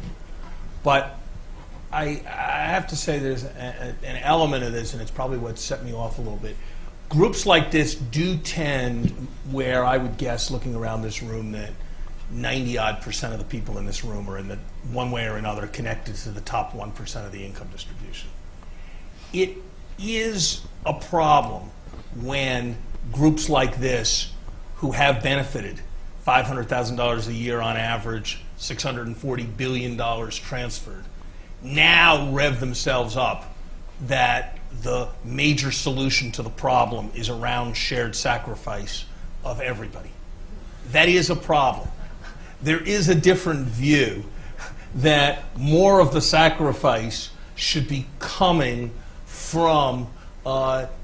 But I have to say there's an element of this, and it's probably what set me off a little bit. Groups like this do tend, where I would guess, looking around this room, that 90-odd% of the people in this room are in the one way or another connected to the top 1% of the income distribution. It is a problem when groups like this, who have benefited $500,000 a year on average, $640 billion transferred, now rev themselves up that the major solution to the problem is around shared sacrifice of everybody. That is a problem. There is a different view that more of the sacrifice should be coming from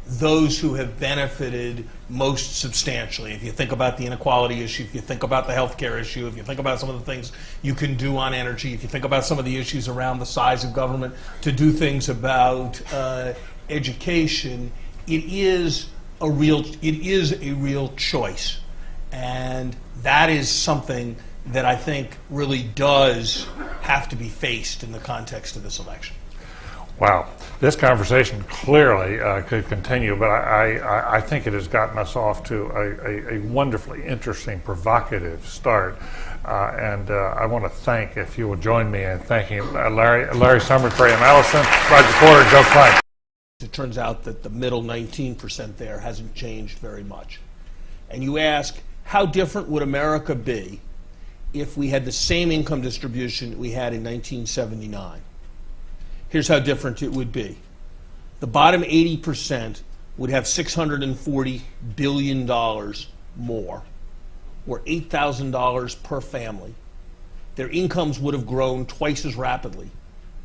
those who have benefited most substantially. If you think about the inequality issue, if you think about the healthcare issue, if you think about some of the things you can do on energy, if you think about some of the issues around the size of government to do things about education, it is a real choice. And that is something that I think really does have to be faced in the context of this election. Wow, this conversation clearly could continue, but I think it has gotten us off to a wonderfully interesting, provocative start. And I want to thank, if you will join me in thanking Larry Summertree and Allison, Roger Porter, and Joe Klein. It turns out that the middle 19% there hasn't changed very much. And you ask, how different would America be if we had the same income distribution we had in 1979? Here's how different it would be. The bottom 80% would have $640 billion more, or $8,000 per family. Their incomes would have grown twice as rapidly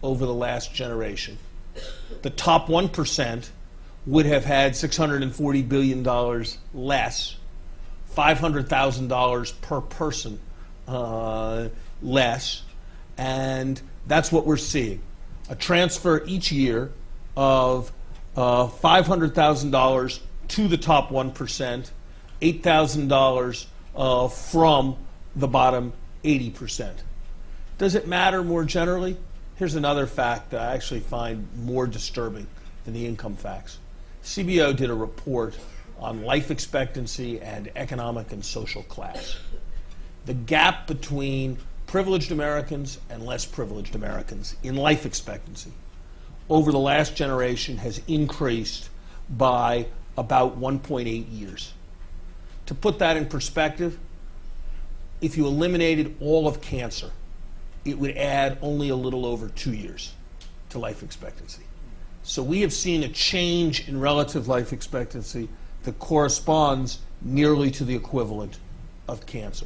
over the last generation. The top 1% would have had $640 billion less, $500,000 per person less, and that's what we're seeing. A transfer each year of $500,000 to the top 1%, $8,000 from the bottom 80%. Does it matter more generally? Here's another fact that I actually find more disturbing than the income facts. CBO did a report on life expectancy and economic and social class. The gap between privileged Americans and less privileged Americans in life expectancy over the last generation has increased by about 1.8 years. To put that in perspective, if you eliminated all of cancer, it would add only a little over 2 years to life expectancy. So we have seen a change in relative life expectancy that corresponds nearly to the equivalent of cancer.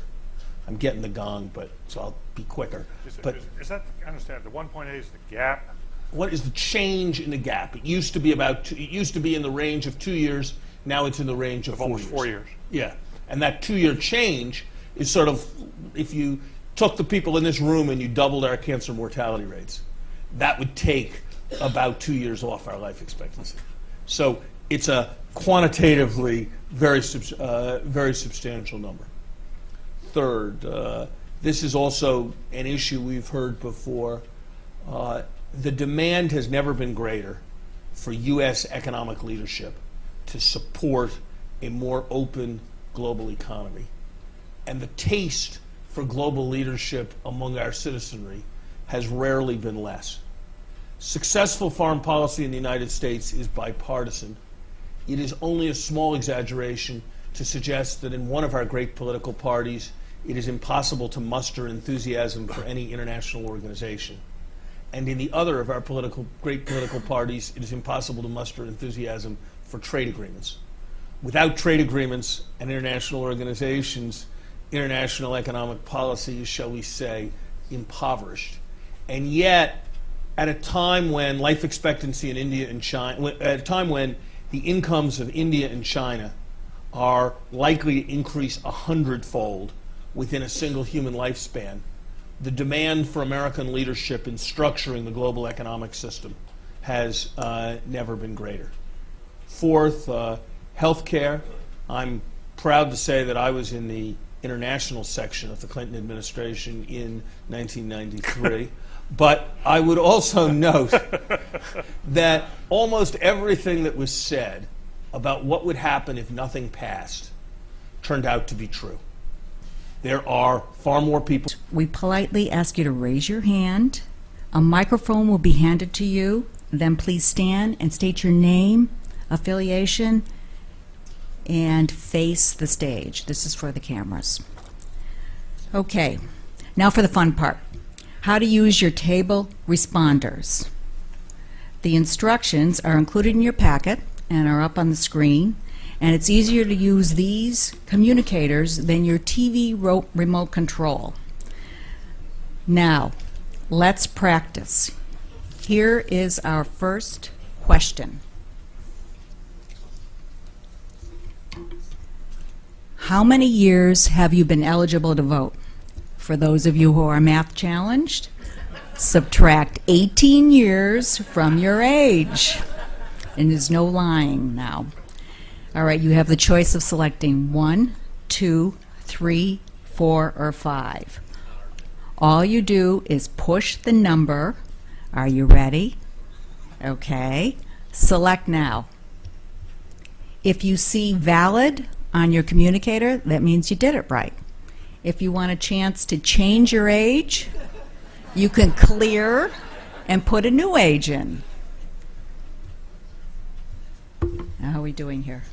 I'm getting the gong, so I'll be quicker. Is that, I understand, the 1.8 is the gap? What is the change in the gap? It used to be in the range of 2 years. Now it's in the range of 4 almost years. 4 years. Yeah, and that 2-year change is sort of, if you took the people in this room and you doubled our cancer mortality rates, that would take about 2 years off our life expectancy. So it's a quantitatively very substantial number. Third, this is also an issue we've heard before. The demand has never been greater for U.S. economic leadership to support a more open global economy. And the taste for global leadership among our citizenry has rarely been less. Successful foreign policy in the United States is bipartisan. It is only a small exaggeration to suggest that in one of our great political parties, it is impossible to muster enthusiasm for any international organization. And in the other of our great political parties, it is impossible to muster enthusiasm for trade agreements. Without trade agreements and international organizations, international economic policy is, shall we say, impoverished. And yet, at a time when life expectancy in India and China, at a time when the incomes of India and China are likely to increase 100-fold within a single human lifespan, the demand for American leadership in structuring the global economic system has never been greater. Fourth, healthcare. I'm proud to say that I was in the international section of the Clinton administration in 1993. But I would also note that almost everything that was said about what would happen if nothing passed turned out to be true. There are far more people. We politely ask you to raise your hand. A microphone will be handed to you. Then please stand and state your name, affiliation, and face the stage. This is for the cameras. Okay, now for the fun part. How to use your table responders. The instructions are included in your packet and are up on the screen, and it's easier to use these communicators than your TV remote control. Now, let's practice. Here is our first question. How many years have you been eligible to vote? For those of you who are math challenged, subtract 18 years from your age. And there's no lying now. All right, you have the choice of selecting 1, 2, 3, 4, or 5. All you do is push the number. Are you ready? Okay. Select now. If you see valid on your communicator, that means you did it right. If you want a chance to change your age, you can clear and put a new age in. Now, how are we doing here?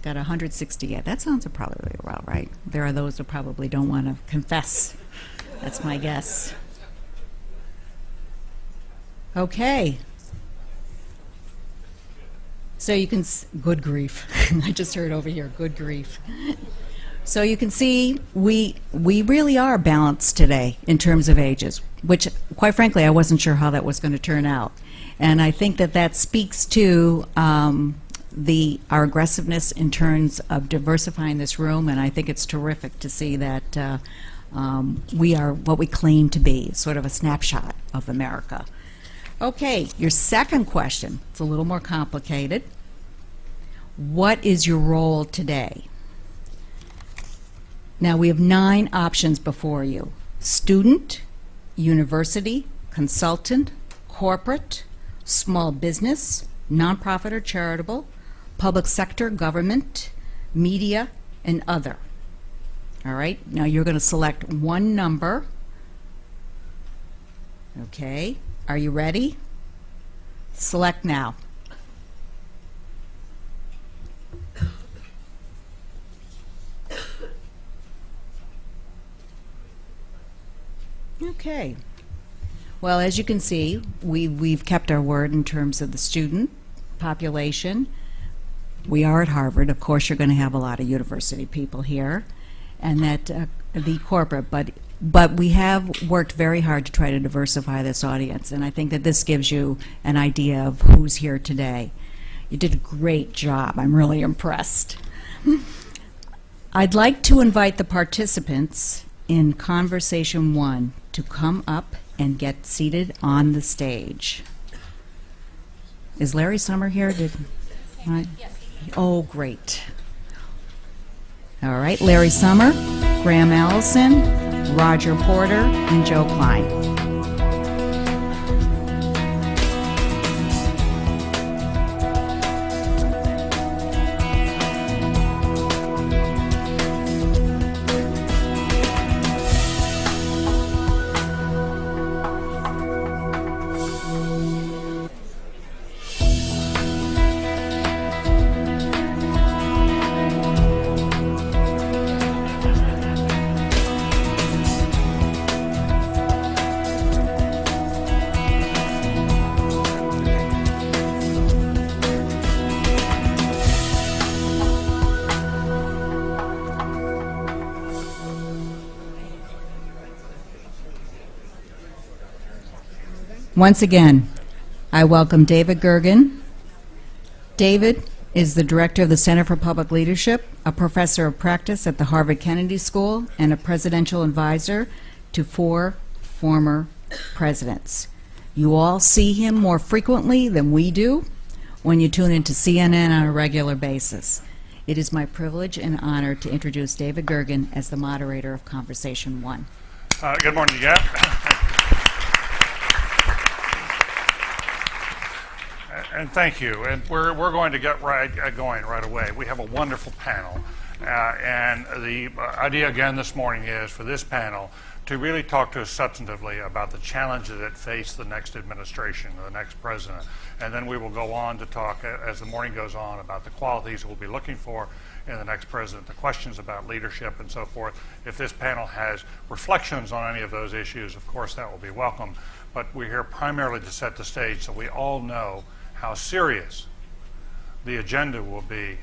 Got 168. That sounds probably about right. There are those who probably don't want to confess. That's my guess. Okay. So you can, good grief. I just heard over here, good grief. So you can see we really are balanced today in terms of ages, which, quite frankly, I wasn't sure how that was going to turn out. And I think that that speaks to our aggressiveness in terms of diversifying this room, and I think it's terrific to see that we are what we claim to be, sort of a snapshot of America. Okay, your second question, it's a little more complicated. What is your role today? Now, we have 9 options before you. Student, university, consultant, corporate, small business, nonprofit or charitable, public sector, government, media, and other. All right, now you're going to select one number. Okay, are you ready? Select now. Okay. Well, as you can see, we've kept our word in terms of the student population. We are at Harvard. Of course, you're going to have a lot of university people here, and that the corporate, but we have worked very hard to try to diversify this audience, and I think that this gives you an idea of who's here today. You did a great job. I'm really impressed. I'd like to invite the participants in Conversation 1 to come up and get seated on the stage. Is Larry Summer here? Right? Oh, great. All right, Larry Summer, Graham Allison, Roger Porter, and Joe Klein. Once again, I welcome David Gergen. David is the director of the Center for Public Leadership, a professor of practice at the Harvard Kennedy School, and a presidential advisor to 4 former presidents. You all see him more frequently than we do when you tune into CNN on a regular basis. It is my privilege and honor to introduce David Gergen as the moderator of Conversation 1. Good morning again. And thank you. And we're going to get going right away. We have a wonderful panel. And the idea again this morning is for this panel to really talk to us substantively about the challenges that face the next administration, the next president. And then we will go on to talk, as the morning goes on, about the qualities we'll be looking for in the next president, the questions about leadership and so forth. If this panel has reflections on any of those issues, of course, that will be welcome. But we're here primarily to set the stage so we all know how serious the agenda will be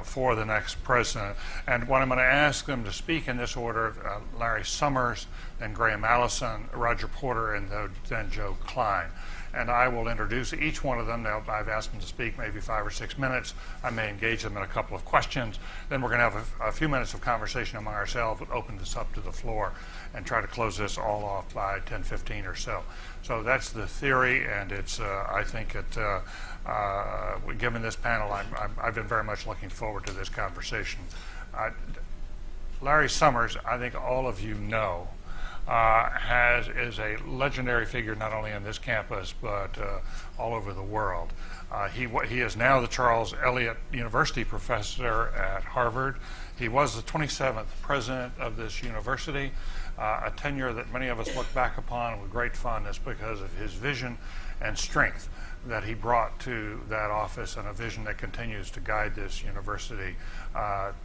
for the next president. And what I'm going to ask them to speak in this order, Larry Summers, then Graham Allison, Roger Porter, and then Joe Klein. And I will introduce each one of them. Now, I've asked them to speak maybe 5 or 6 minutes. I may engage them in a couple of questions. Then we're going to have a few minutes of conversation among ourselves, open this up to the floor, and try to close this all off by 10:15 or so. So that's the theory, and it's, I think, given this panel, I've been very much looking forward to this conversation. Larry Summers, I think all of you know, is a legendary figure not only on this campus but all over the world. He is now the Charles Eliot University professor at Harvard. He was the 27th president of this university, a tenure that many of us look back upon with great fondness because of his vision and strength that he brought to that office, and a vision that continues to guide this university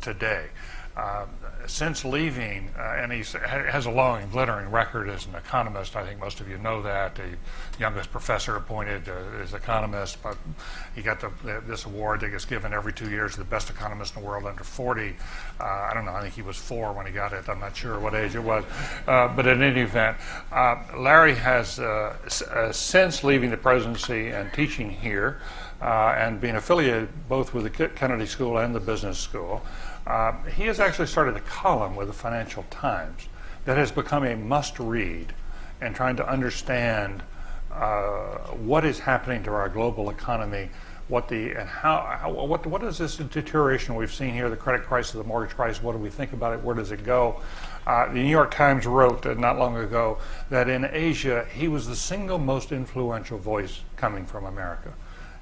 today. Since leaving, and he has a long and glittering record as an economist. I think most of you know that. The youngest professor appointed as economist, but he got this award that gets given every 2 years to the best economist in the world under 40. I don't know, I think he was 4 when he got it. I'm not sure what age it was. But in any event, Larry has, since leaving the presidency and teaching here, and being affiliated both with the Kennedy School and the Business School, he has actually started a column with the Financial Times that has become a must-read in trying to understand what is happening to our global economy, what is this deterioration we've seen here, the credit crisis, the mortgage crisis, what do we think about it, where does it go? The New York Times wrote not long ago that in Asia, he was the single most influential voice coming from America.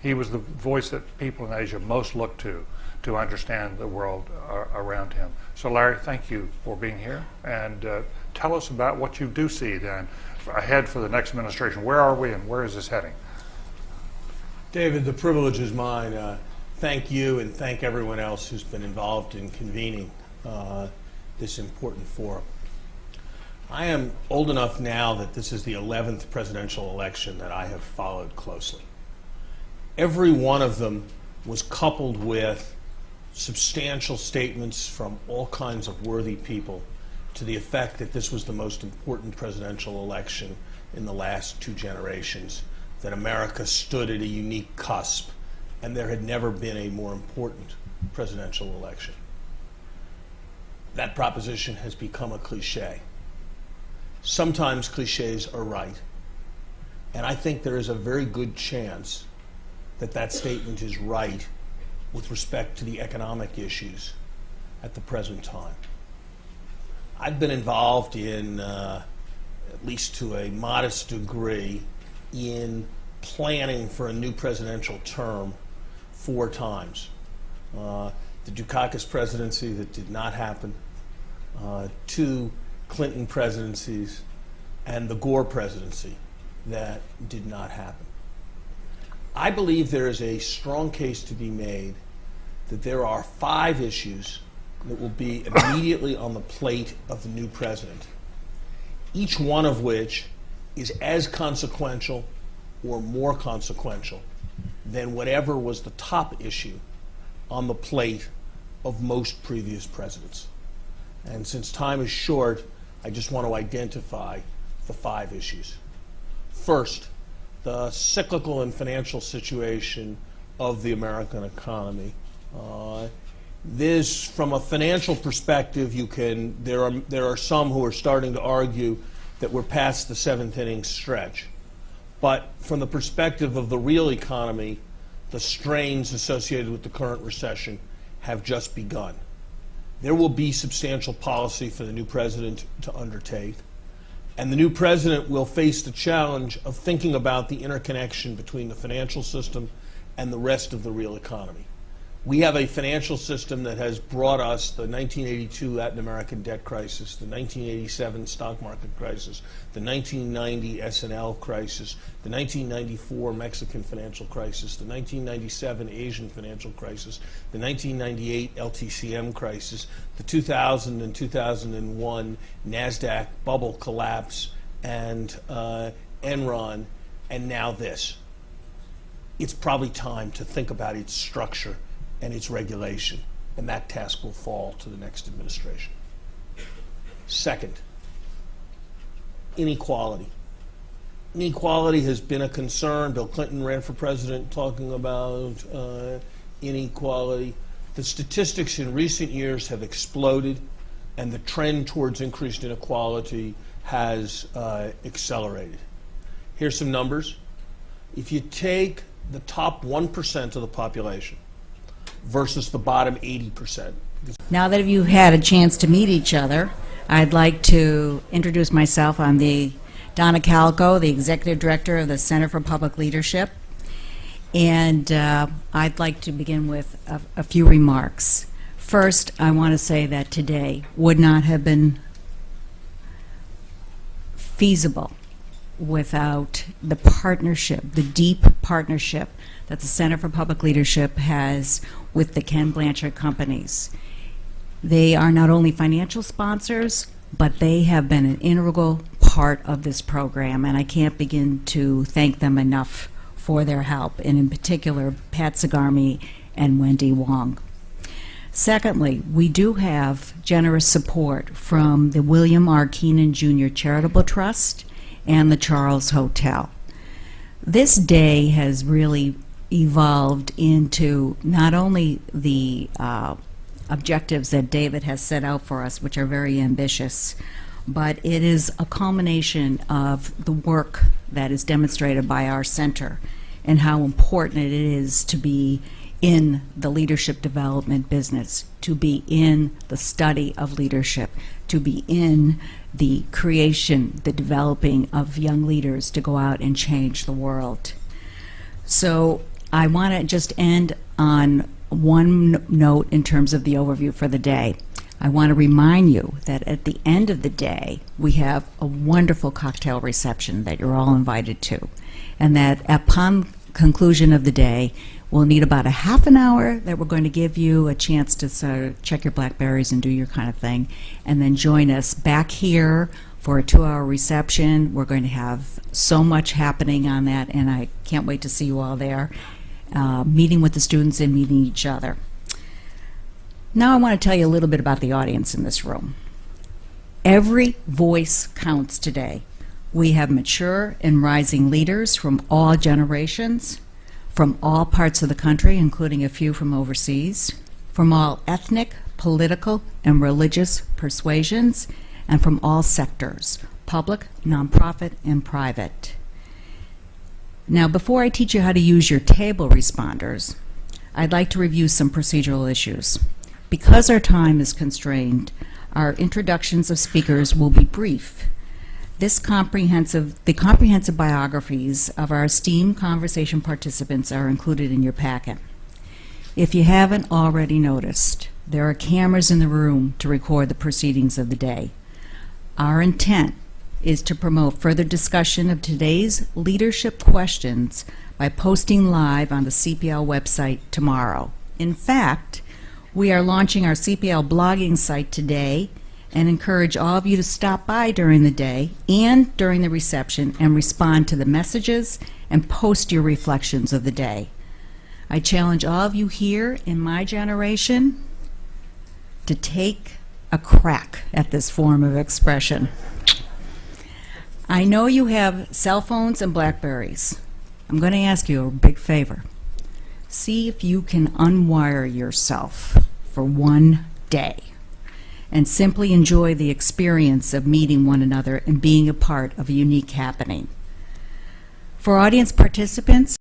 He was the voice that people in Asia most looked to understand the world around him. So Larry, thank you for being here, and tell us about what you do see then ahead for the next administration. Where are we and where is this heading? David, the privilege is mine. Thank you and thank everyone else who's been involved in convening this important forum. I am old enough now that this is the 11th presidential election that I have followed closely. Every one of them was coupled with substantial statements from all kinds of worthy people to the effect that this was the most important presidential election in the last 2 generations, that America stood at a unique cusp, and there had never been a more important presidential election. That proposition has become a cliche. Sometimes cliches are right, and I think there is a very good chance that that statement is right with respect to the economic issues at the present time. I've been involved in, at least to a modest degree, in planning for a new presidential term 4 times. The Dukakis presidency that did not happen, 2 Clinton presidencies, and the Gore presidency that did not happen. I believe there is a strong case to be made that there are 5 issues that will be immediately on the plate of the new president, each one of which is as consequential or more consequential than whatever was the top issue on the plate of most previous presidents. And since time is short, I just want to identify the 5 issues. First, the cyclical and financial situation of the American economy. This, from a financial perspective, there are some who are starting to argue that we're past the 7th inning stretch. But from the perspective of the real economy, the strains associated with the current recession have just begun. There will be substantial policy for the new president to undertake. And the new president will face the challenge of thinking about the interconnection between the financial system and the rest of the real economy. We have a financial system that has brought us the 1982 Latin American debt crisis, the 1987 stock market crisis, the 1990 S&L crisis, the 1994 Mexican financial crisis, the 1997 Asian financial crisis, the 1998 LTCM crisis, the 2000 and 2001 NASDAQ bubble collapse, and Enron, and now this. It's probably time to think about its structure and its regulation, and that task will fall to the next administration. Second, inequality. Inequality has been a concern. Bill Clinton ran for president talking about inequality. The statistics in recent years have exploded, and the trend towards increased inequality has accelerated. Here's some numbers. If you take the top 1% of the population versus the bottom 80%. Now that you've had a chance to meet each other, I'd like to introduce myself. I'm Donna Calico, the Executive Director of the Center for Public Leadership. And I'd like to begin with a few remarks. First, I want to say that today would not have been feasible without the partnership, the deep partnership that the Center for Public Leadership has with the Ken Blanchard companies. They are not only financial sponsors, but they have been an integral part of this program, and I can't begin to thank them enough for their help, and in particular, Pat Sigarmi and Wendy Wong. Secondly, we do have generous support from the William R. Keenan Jr. Charitable Trust and the Charles Hotel. This day has really evolved into not only the objectives that David has set out for us, which are very ambitious, but it is a culmination of the work that is demonstrated by our center and how important it is to be in the leadership development business, to be in the study of leadership, to be in the creation, the developing of young leaders to go out and change the world. So I want to just end on one note in terms of the overview for the day. I want to remind you that at the end of the day, we have a wonderful cocktail reception that you're all invited to, and that upon conclusion of the day, we'll need about a half an hour that we're going to give you a chance to sort of check your Blackberries and do your kind of thing, and then join us back here for a 2-hour reception. We're going to have so much happening on that, and I can't wait to see you all there, meeting with the students and meeting each other. Now I want to tell you a little bit about the audience in this room. Every voice counts today. We have mature and rising leaders from all generations, from all parts of the country, including a few from overseas, from all ethnic, political, and religious persuasions, and from all sectors, public, nonprofit, and private. Now, before I teach you how to use your table responders, I'd like to review some procedural issues. Because our time is constrained, our introductions of speakers will be brief. The comprehensive biographies of our esteemed conversation participants are included in your packet. If you haven't already noticed, there are cameras in the room to record the proceedings of the day. Our intent is to promote further discussion of today's leadership questions by posting live on the CPL website tomorrow. In fact, we are launching our CPL blogging site today and encourage all of you to stop by during the day and during the reception and respond to the messages and post your reflections of the day. I challenge all of you here in my generation to take a crack at this form of expression. I know you have cell phones and Blackberries. I'm going to ask you a big favor. See if you can unwire yourself for one day and simply enjoy the experience of meeting one another and being a part of a unique happening. For audience participants,